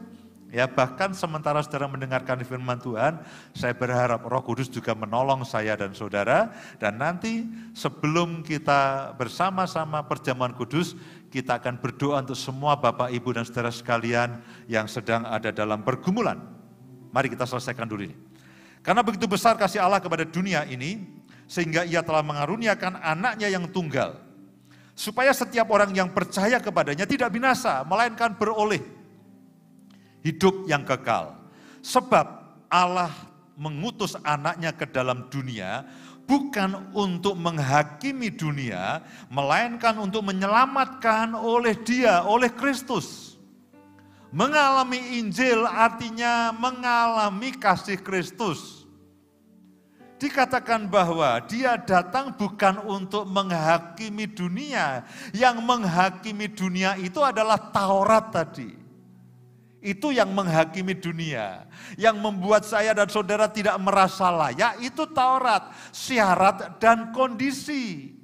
[SPEAKER 1] Ya, bahkan sementara saudara mendengarkan firman Tuhan, saya berharap Roh Kudus juga menolong saya dan saudara, dan nanti sebelum kita bersama-sama perjamuan kudus, kita akan berdoa untuk semua Bapak, Ibu, dan saudara sekalian yang sedang ada dalam pergumulan. Mari kita selesaikan dulu ini. Karena begitu besar kasih Allah kepada dunia ini, sehingga Ia telah mengaruniakan anaknya yang tunggal, supaya setiap orang yang percaya kepadanya tidak binasa, melainkan beroleh hidup yang kekal. Sebab Allah mengutus anaknya ke dalam dunia, bukan untuk menghakimi dunia, melainkan untuk menyelamatkan oleh Dia, oleh Kristus. Mengalami Injil artinya mengalami kasih Kristus. Dikatakan bahwa Dia datang bukan untuk menghakimi dunia. Yang menghakimi dunia itu adalah Taurat tadi. Itu yang menghakimi dunia. Yang membuat saya dan saudara tidak merasa layak, itu Taurat, syarat dan kondisi.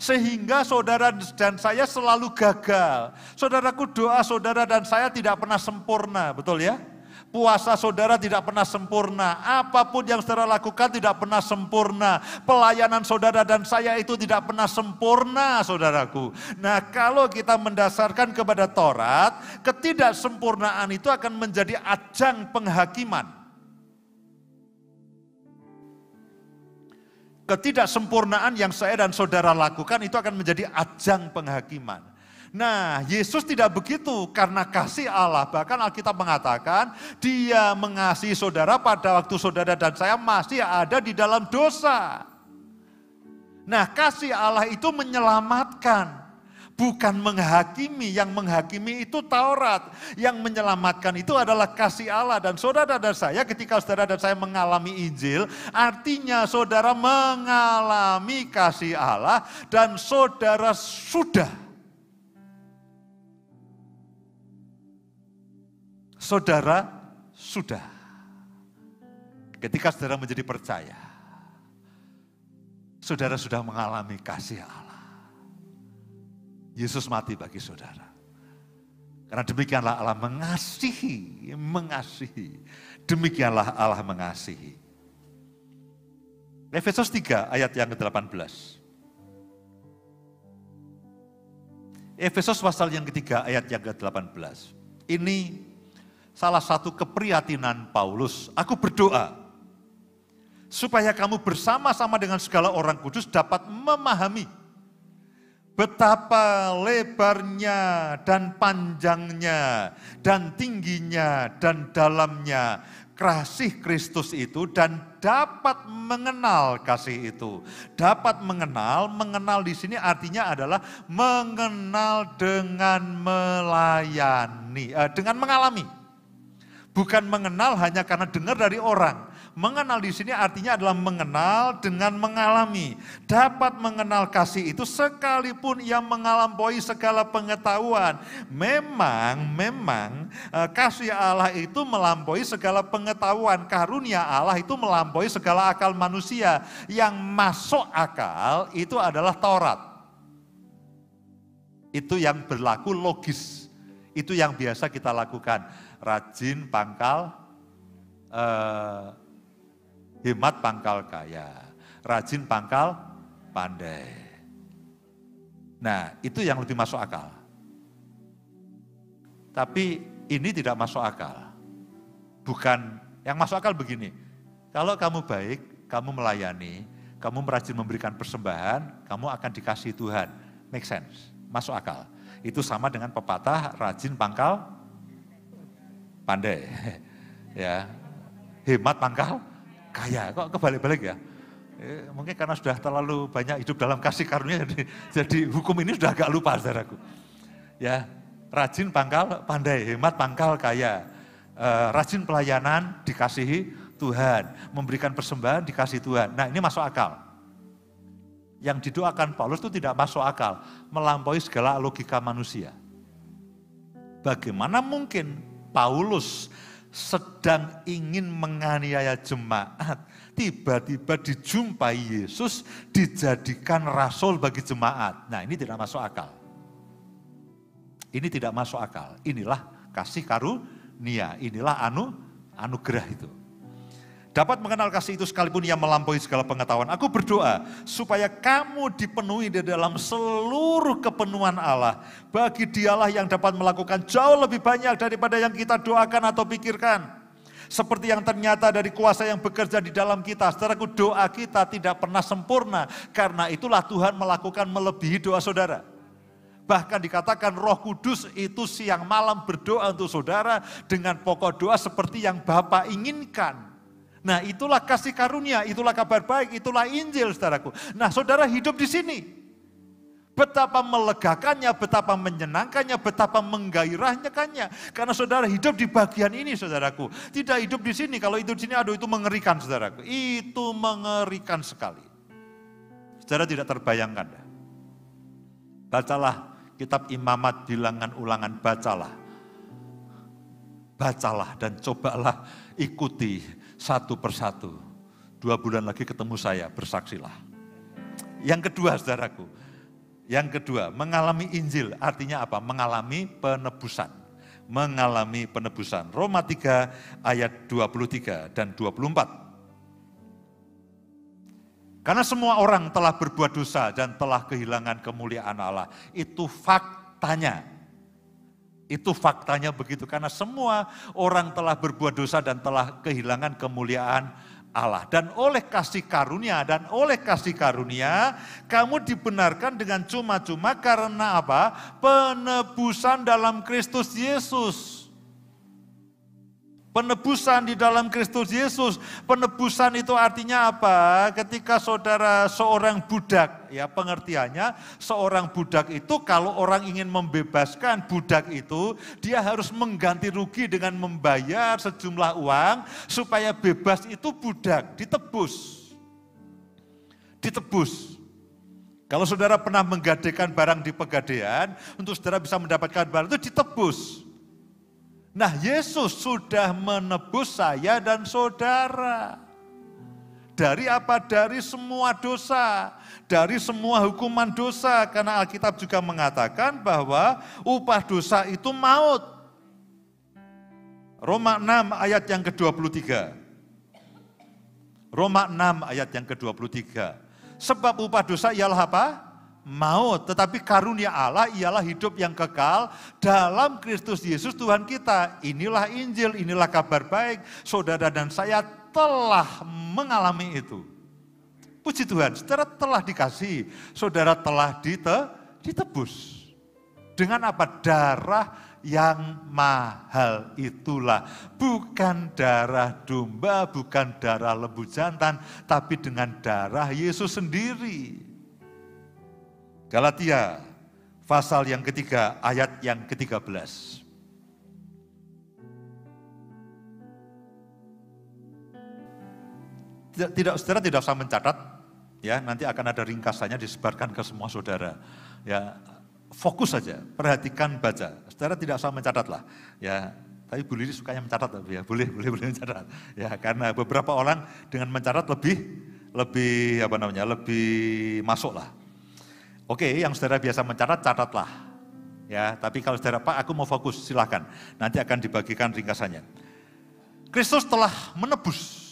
[SPEAKER 1] Sehingga saudara dan saya selalu gagal. Saudaraku, doa saudara dan saya tidak pernah sempurna, betul ya? Puasa saudara tidak pernah sempurna. Apapun yang saudara lakukan tidak pernah sempurna. Pelayanan saudara dan saya itu tidak pernah sempurna, saudaraku. Nah, kalau kita mendasarkan kepada Taurat, ketidaksempurnaan itu akan menjadi ajang penghakiman. Ketidaksempurnaan yang saya dan saudara lakukan itu akan menjadi ajang penghakiman. Nah, Yesus tidak begitu karena kasih Allah. Bahkan Alkitab mengatakan Dia mengasihi saudara pada waktu saudara dan saya masih ada di dalam dosa. Nah, kasih Allah itu menyelamatkan, bukan menghakimi. Yang menghakimi itu Taurat. Yang menyelamatkan itu adalah kasih Allah. Dan saudara dan saya, ketika saudara dan saya mengalami Injil, artinya saudara mengalami kasih Allah dan saudara sudah ketika saudara menjadi percaya, saudara sudah mengalami kasih Allah. Yesus mati bagi saudara. Karena demikianlah Allah mengasihi. Demikianlah Allah mengasihi. Efesus 3 ayat yang ke-18. Efesus pasal yang ketiga ayat yang ke-18. Ini salah satu keprihatinan Paulus. Aku berdoa supaya kamu bersama-sama dengan segala orang kudus dapat memahami betapa lebarnya dan panjangnya dan tingginya dan dalamnya kasih Kristus itu, dan dapat mengenal kasih itu. Dapat mengenal di sini artinya adalah mengenal dengan melayani, dengan mengalami. Bukan mengenal hanya karena dengar dari orang. Mengenal di sini artinya adalah mengenal dengan mengalami. Dapat mengenal kasih itu sekalipun ia melampaui segala pengetahuan. Memang kasih Allah itu melampaui segala pengetahuan. Karunia Allah itu melampaui segala akal manusia. Yang masuk akal itu adalah Taurat. Itu yang berlaku logis. Itu yang biasa kita lakukan. Rajin pangkal, hemat pangkal kaya. Rajin pangkal pandai. Nah, itu yang lebih masuk akal. Tapi ini tidak masuk akal. Bukan, yang masuk akal begini. Kalau kamu baik, kamu melayani, kamu rajin memberikan persembahan, kamu akan dikasih Tuhan. Make sense, masuk akal. Itu sama dengan pepatah rajin pangkal pandai, ya, hemat pangkal kaya. Kok kebalik-balik ya? Mungkin karena sudah terlalu banyak hidup dalam kasih karunia, jadi hukum ini sudah agak lupa, saudaraku. Ya, rajin pangkal pandai, hemat pangkal kaya, rajin pelayanan dikasihi Tuhan, memberikan persembahan dikasih Tuhan. Nah, ini masuk akal. Yang didoakan Paulus itu tidak masuk akal, melampaui segala logika manusia. Bagaimana mungkin Paulus sedang ingin menganiaya jemaat, tiba-tiba dijumpai Yesus, dijadikan rasul bagi jemaat. Nah, ini tidak masuk akal. Ini tidak masuk akal. Inilah kasih karunia, inilah anugerah itu. Dapat mengenal kasih itu sekalipun yang melampaui segala pengetahuan. Aku berdoa supaya kamu dipenuhi di dalam seluruh kepenuhan Allah. Bagi Dialah yang dapat melakukan jauh lebih banyak daripada yang kita doakan atau pikirkan. Seperti yang ternyata dari kuasa yang bekerja di dalam kita. Saudaraku, doa kita tidak pernah sempurna. Karena itulah Tuhan melakukan melebihi doa saudara. Bahkan dikatakan Roh Kudus itu siang malam berdoa untuk saudara dengan pokok doa seperti yang Bapa inginkan. Nah, itulah kasih karunia, itulah kabar baik, itulah Injil, saudaraku. Nah, saudara hidup di sini. Betapa melegakannya, betapa menyenangkannya, betapa menggairahkannya. Karena saudara hidup di bagian ini, saudaraku. Tidak hidup di sini, kalau hidup di sini, aduh itu mengerikan, saudaraku. Itu mengerikan sekali. Saudara tidak terbayangkan. Bacalah kitab Imamat, Bilangan, Ulangan, bacalah. Bacalah dan cobalah ikuti satu persatu. 2 bulan lagi ketemu saya, bersaksilah. Yang kedua, saudaraku. Yang kedua, mengalami Injil artinya apa? Mengalami penebusan. Mengalami penebusan. Roma 3 ayat 23 dan 24. Karena semua orang telah berbuat dosa dan telah kehilangan kemuliaan Allah. Itu faktanya. Itu faktanya begitu, karena semua orang telah berbuat dosa dan telah kehilangan kemuliaan Allah. Dan oleh kasih karunia, kamu dibenarkan dengan cuma-cuma karena apa? Penebusan dalam Kristus Yesus. Penebusan di dalam Kristus Yesus. Penebusan itu artinya apa? Ketika saudara seorang budak, ya pengertiannya, seorang budak itu kalau orang ingin membebaskan budak itu, dia harus mengganti rugi dengan membayar sejumlah uang supaya bebas itu budak, ditebus. Ditebus. Kalau saudara pernah menggadaikan barang di pegadaian, untuk saudara bisa mendapatkan barang itu ditebus. Nah, Yesus sudah menebus saya dan saudara. Dari apa? Dari semua dosa. Dari semua hukuman dosa. Karena Alkitab juga mengatakan bahwa upah dosa itu maut. Roma 6 ayat yang ke-23. Roma 6 ayat yang ke-23. Sebab upah dosa ialah apa? Maut, tetapi karunia Allah ialah hidup yang kekal dalam Kristus Yesus Tuhan kita. Inilah Injil, inilah kabar baik. Saudara dan saya telah mengalami itu. Puji Tuhan, saudara telah dikasih, saudara telah ditebus. Dengan apa? Darah yang mahal itulah. Bukan darah domba, bukan darah lembu jantan, tapi dengan darah Yesus sendiri. Galatia pasal yang ketiga ayat yang ke-13. Saudara tidak usah mencatat, ya nanti akan ada ringkasannya disebarkan ke semua saudara. Ya fokus saja, perhatikan, baca. Saudara tidak usah mencatat lah, ya. Tapi Bu Lili sukanya mencatat, ya boleh mencatat. Ya karena beberapa orang dengan mencatat lebih masuk lah. Oke, yang saudara biasa mencatat, catatlah. Ya, tapi kalau saudara, Pak, aku mau fokus, silakan. Nanti akan dibagikan ringkasannya. Kristus telah menebus.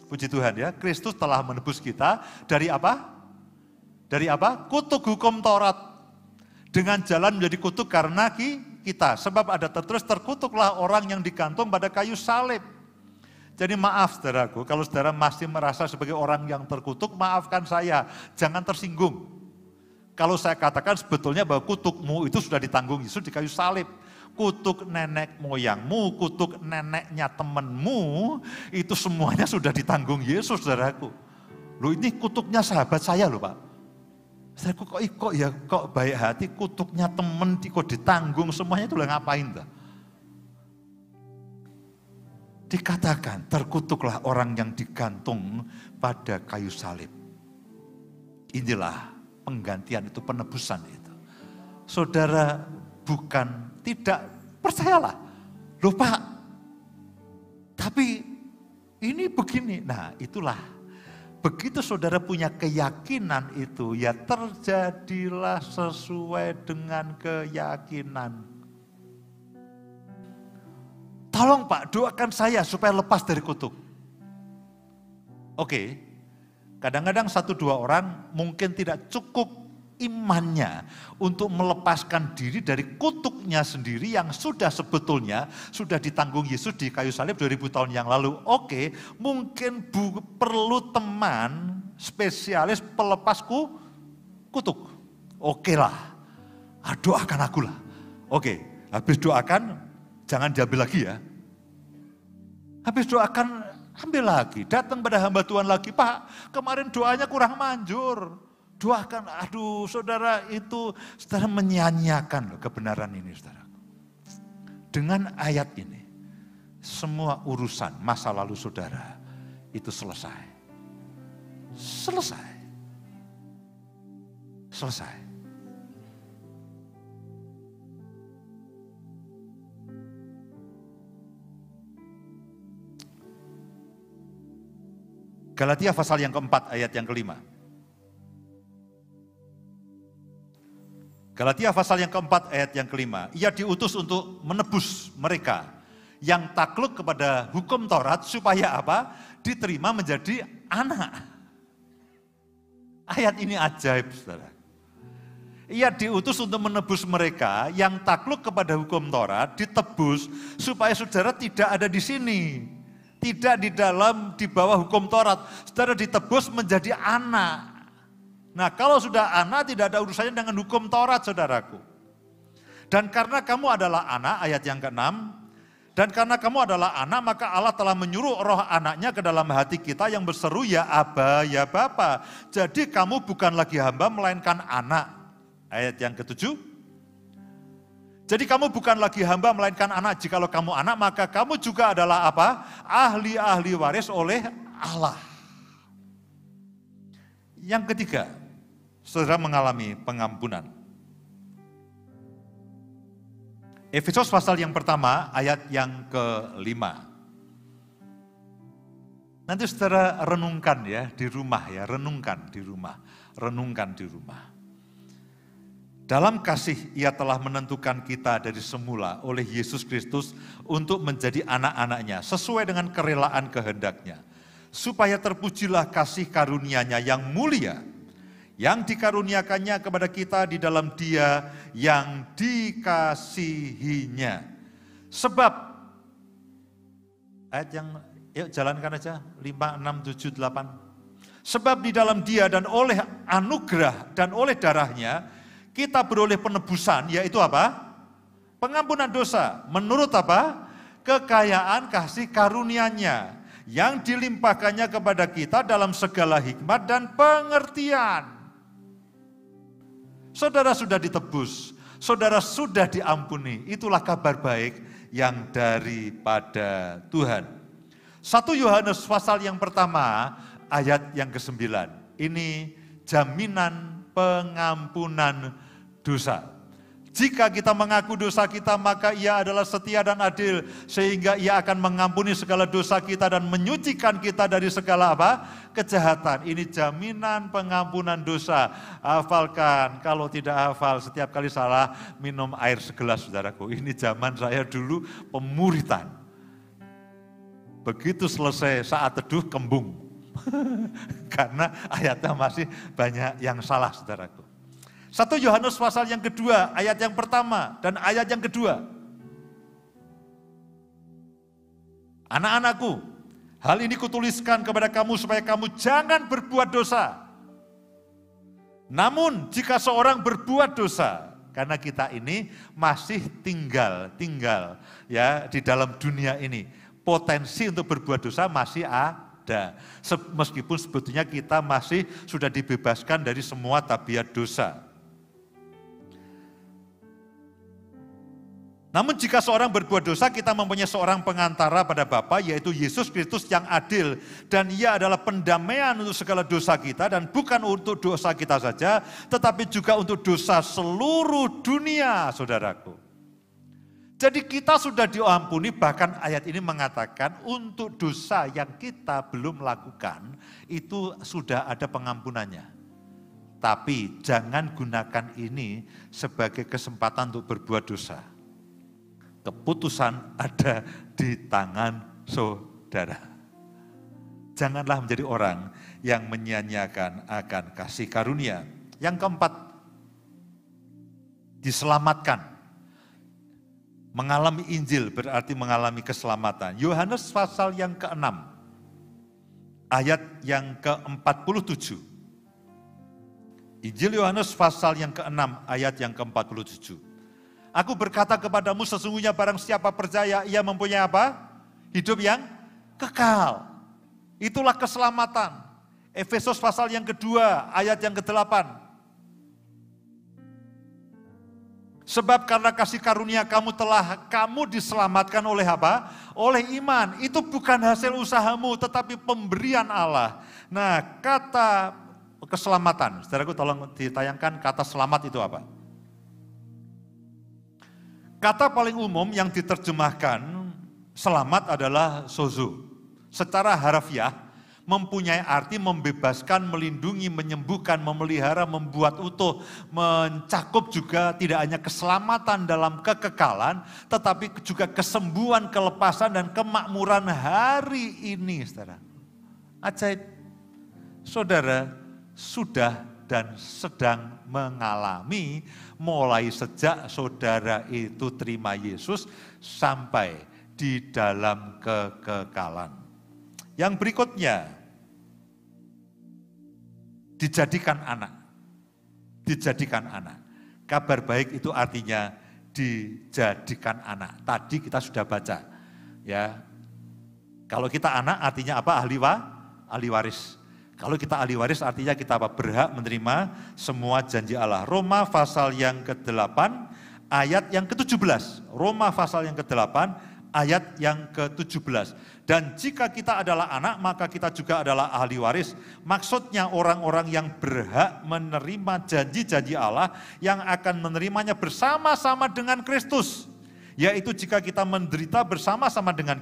[SPEAKER 1] Puji Tuhan ya, Kristus telah menebus kita dari apa? Dari apa? Kutuk hukum Taurat. Dengan jalan menjadi kutuk karena kita. Sebab ada tertulis, terkutuklah orang yang digantung pada kayu salib. Jadi maaf saudaraku, kalau saudara masih merasa sebagai orang yang terkutuk, maafkan saya, jangan tersinggung. Kalau saya katakan sebetulnya bahwa kutukmu itu sudah ditanggung Yesus di kayu salib. Kutuk nenek moyangmu, kutuk neneknya temanmu, itu semuanya sudah ditanggung Yesus, saudaraku. Loh ini kutuknya sahabat saya loh Pak. Saudaraku kok baik hati, kutuknya teman kok ditanggung semuanya itu lah ngapain tuh? Dikatakan terkutuklah orang yang digantung pada kayu salib. Inilah penggantian itu, penebusan itu. Saudara tidak percayalah. Loh Pak, tapi ini begini. Nah itulah, begitu saudara punya keyakinan itu, ya terjadilah sesuai dengan keyakinan. Tolong Pak, doakan saya supaya lepas dari kutuk. Oke, kadang-kadang 1-2 orang mungkin tidak cukup imannya untuk melepaskan diri dari kutuknya sendiri yang sebetulnya sudah ditanggung Yesus di kayu salib 2000 tahun yang lalu. Oke, mungkin perlu teman spesialis pelepas kutuk. Oke lah, doakan aku lah. Oke, habis doakan jangan diambil lagi ya. Habis doakan ambil lagi, datang pada hamba Tuhan lagi, Pak kemarin doanya kurang manjur. Doakan, saudara itu saudara menyanyiakan kebenaran ini saudara. Dengan ayat ini, semua urusan masa lalu saudara itu selesai. Selesai. Selesai. Galatia pasal yang keempat ayat yang kelima. Galatia pasal yang keempat ayat yang kelima. Ia diutus untuk menebus mereka yang takluk kepada hukum Taurat supaya apa? Diterima menjadi anak. Ayat ini ajaib saudara. Ia diutus untuk menebus mereka yang takluk kepada hukum Taurat, ditebus supaya saudara tidak ada di sini. Tidak di bawah hukum Taurat. Saudara ditebus menjadi anak. Nah kalau sudah anak tidak ada urusannya dengan hukum Taurat saudaraku. Dan karena kamu adalah anak, ayat yang ke-6. Dan karena kamu adalah anak maka Allah telah menyuruh roh anaknya ke dalam hati kita yang berseru ya Aba, ya Bapa. Jadi kamu bukan lagi hamba melainkan anak. Ayat yang ke-7. Jadi kamu bukan lagi hamba melainkan anak. Jikalau kamu anak maka kamu juga adalah apa? Ahli-ahli waris oleh Allah. Yang ketiga, saudara mengalami pengampunan. Efesus pasal yang pertama ayat yang ke-5. Nanti saudara renungkan ya di rumah ya, renungkan di rumah. Dalam kasih ia telah menentukan kita dari semula oleh Yesus Kristus untuk menjadi anak-anaknya sesuai dengan kerelaan kehendaknya. Supaya terpujilah kasih karunia-Nya yang mulia, yang dikaruniakannya kepada kita di dalam Dia yang dikasihinya. Sebab, ayat yang, yuk jalankan aja, 5, 6, 7, 8. Sebab di dalam Dia dan oleh anugerah dan oleh darahnya, kita beroleh penebusan, yaitu apa? Pengampunan dosa, menurut apa? Kekayaan kasih karunia-Nya yang dilimpahkannya kepada kita dalam segala hikmat dan pengertian. Saudara sudah ditebus, saudara sudah diampuni, itulah kabar baik yang daripada Tuhan. 1 Yohanes pasal yang pertama ayat yang ke-9, ini jaminan pengampunan dosa. Jika kita mengaku dosa kita, maka Ia adalah setia dan adil, sehingga Ia akan mengampuni segala dosa kita dan menyucikan kita dari segala apa? Kejahatan. Ini jaminan pengampunan dosa. Hafalkan, kalau tidak hafal setiap kali salah minum air segelas saudaraku. Ini zaman saya dulu pemuritan. Begitu selesai saat teduh kembung. Karena ayatnya masih banyak yang salah saudaraku. 1 Yohanes pasal yang kedua, ayat yang pertama dan ayat yang kedua. Anak-anakku, hal ini kutuliskan kepada kamu supaya kamu jangan berbuat dosa. Namun jika seorang berbuat dosa, karena kita ini masih tinggal ya di dalam dunia ini, potensi untuk berbuat dosa masih ada. Meskipun sebetulnya kita masih sudah dibebaskan dari semua tabiat dosa. Namun jika seorang berbuat dosa, kita mempunyai seorang pengantara pada Bapa, yaitu Yesus Kristus yang adil. Dan ia adalah pendamaian untuk segala dosa kita, dan bukan untuk dosa kita saja, tetapi juga untuk dosa seluruh dunia, saudaraku. Jadi kita sudah diampuni, bahkan ayat ini mengatakan untuk dosa yang kita belum lakukan, itu sudah ada pengampunannya. Tapi jangan gunakan ini sebagai kesempatan untuk berbuat dosa. Keputusan ada di tangan saudara. Janganlah menjadi orang yang menyia-nyiakan akan kasih karunia. Yang keempat, diselamatkan. Mengalami Injil berarti mengalami keselamatan. Yohanes pasal yang ke-6, ayat yang ke-47. Injil Yohanes pasal yang ke-6, ayat yang ke-47. Aku berkata kepadamu, sesungguhnya barang siapa percaya, ia mempunyai apa? Hidup yang kekal. Itulah keselamatan. Efesus pasal yang kedua, ayat yang ke-8. Sebab karena kasih karunia kamu diselamatkan oleh apa? Oleh iman. Itu bukan hasil usahamu, tetapi pemberian Allah. Nah, kata keselamatan, saudaraku tolong ditayangkan kata selamat itu apa? Kata paling umum yang diterjemahkan selamat adalah sozo. Secara harafiah mempunyai arti membebaskan, melindungi, menyembuhkan, memelihara, membuat utuh, mencakup juga tidak hanya keselamatan dalam kekekalan, tetapi juga kesembuhan, kelepasan, dan kemakmuran hari ini, saudara. Ajaib, saudara sudah dan sedang mengalami mulai sejak saudara itu terima Yesus sampai di dalam kekekalan. Yang berikutnya, dijadikan anak. Dijadikan anak. Kabar baik itu artinya dijadikan anak. Tadi kita sudah baca. Ya. Kalau kita anak artinya apa? Ahli waris. Kalau kita ahli waris artinya kita apa? Berhak menerima semua janji Allah. Roma pasal yang ke-8 ayat yang ke-17. Roma pasal yang ke-8 ayat yang ke-17. Dan jika kita adalah anak, maka kita juga adalah ahli waris. Maksudnya orang-orang yang berhak menerima janji-janji Allah yang akan menerimanya bersama-sama dengan Kristus. Yaitu jika kita menderita bersama-sama dengan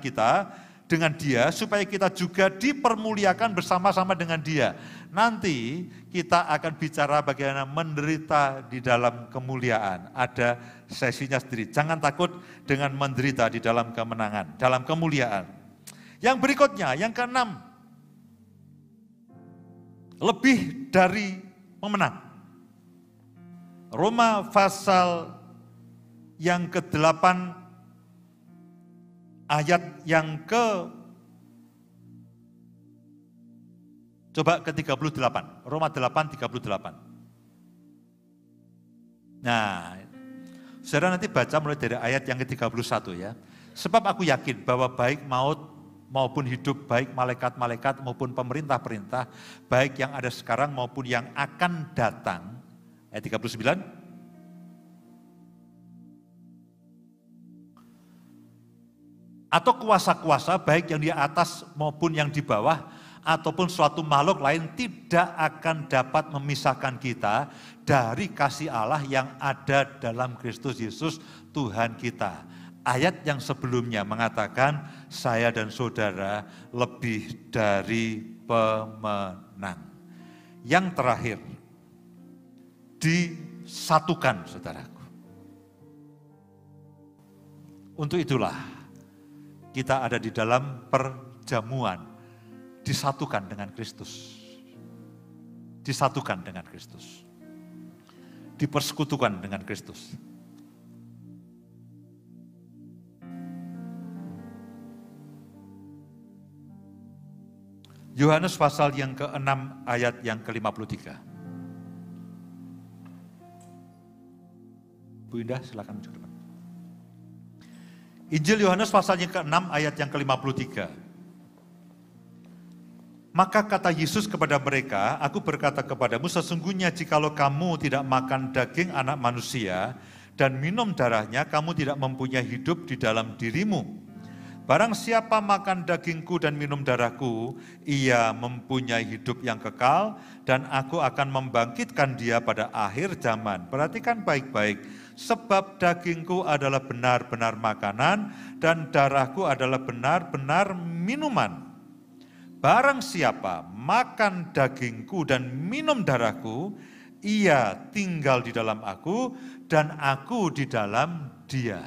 [SPEAKER 1] dia, supaya kita juga dipermuliakan bersama-sama dengan dia. Nanti kita akan bicara bagaimana menderita di dalam kemuliaan. Ada sesinya sendiri. Jangan takut dengan menderita di dalam kemenangan, dalam kemuliaan. Yang berikutnya, yang ke-6. Lebih dari pemenang. Roma pasal yang ke-8 ayat yang coba ke-38, Roma 8:38. Nah, saudara nanti baca mulai dari ayat yang ke-31 ya. Sebab aku yakin bahwa baik maut maupun hidup, baik malaikat-malaikat maupun pemerintah-perintah, baik yang ada sekarang maupun yang akan datang. Ayat 39. Atau kuasa-kuasa baik yang di atas maupun yang di bawah, ataupun suatu makhluk lain tidak akan dapat memisahkan kita dari kasih Allah yang ada dalam Kristus Yesus Tuhan kita. Ayat yang sebelumnya mengatakan saya dan saudara lebih dari pemenang. Yang terakhir, disatukan saudaraku. Untuk itulah kita ada di dalam perjamuan, disatukan dengan Kristus. Disatukan dengan Kristus. Dipersekutukan dengan Kristus. Yohanes pasal yang ke-6 ayat yang ke-53. Bu Indah silakan maju ke depan. Injil Yohanes pasal yang ke-6 ayat yang ke-53. Maka kata Yesus kepada mereka, aku berkata kepadamu sesungguhnya jikalau kamu tidak makan daging anak manusia dan minum darahnya, kamu tidak mempunyai hidup di dalam dirimu. Barang siapa makan dagingku dan minum darahku, ia mempunyai hidup yang kekal, dan aku akan membangkitkan dia pada akhir zaman. Perhatikan baik-baik, sebab dagingku adalah benar-benar makanan, dan darahku adalah benar-benar minuman. Barang siapa makan dagingku dan minum darahku, ia tinggal di dalam aku, dan aku di dalam dia.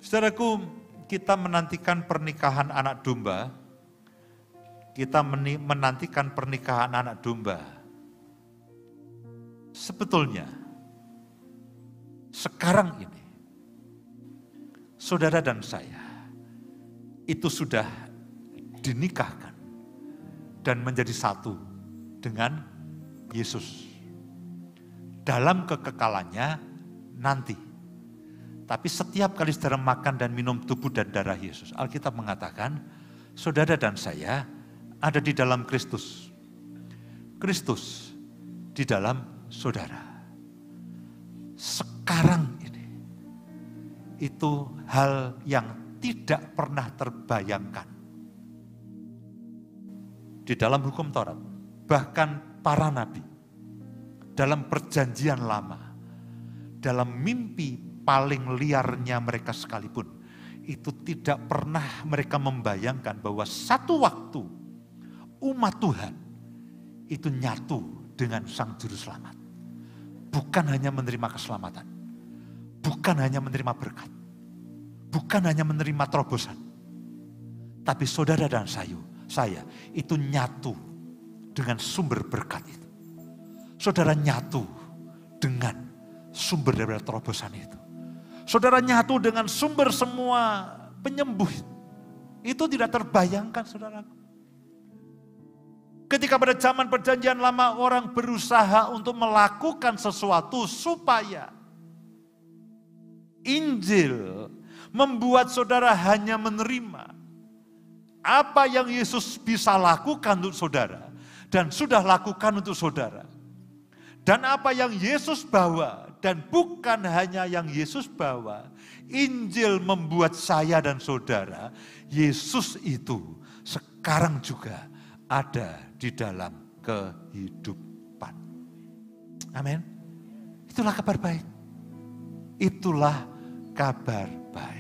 [SPEAKER 1] Saudaraku, kita menantikan pernikahan anak domba, kita menantikan pernikahan anak domba. Sebetulnya, sekarang ini, saudara dan saya, itu sudah dinikahkan dan menjadi satu dengan Yesus. Dalam kekekalannya nanti. Tapi setiap kali saudara makan dan minum tubuh dan darah Yesus, Alkitab mengatakan, saudara dan saya ada di dalam Kristus. Kristus di dalam saudara. Sekarang ini, itu hal yang tidak pernah terbayangkan. Di dalam hukum Taurat, bahkan para nabi, dalam perjanjian lama, dalam mimpi paling liarnya mereka sekalipun, itu tidak pernah mereka membayangkan bahwa satu waktu umat Tuhan itu nyatu dengan Sang Juru Selamat. Bukan hanya menerima keselamatan, bukan hanya menerima berkat, bukan hanya menerima terobosan, tapi saudara dan saya itu nyatu dengan sumber berkat itu. Saudara nyatu dengan sumber dari terobosan itu. Saudara nyatu dengan sumber semua penyembuh. Itu tidak terbayangkan, saudara. Ketika pada zaman perjanjian lama orang berusaha untuk melakukan sesuatu supaya Injil membuat saudara hanya menerima apa yang Yesus bisa lakukan untuk saudara dan sudah lakukan untuk saudara. Dan apa yang Yesus bawa dan bukan hanya yang Yesus bawa, Injil membuat saya dan saudara, Yesus itu sekarang juga ada di dalam kehidupan. Amin. Itulah kabar baik. Itulah kabar baik.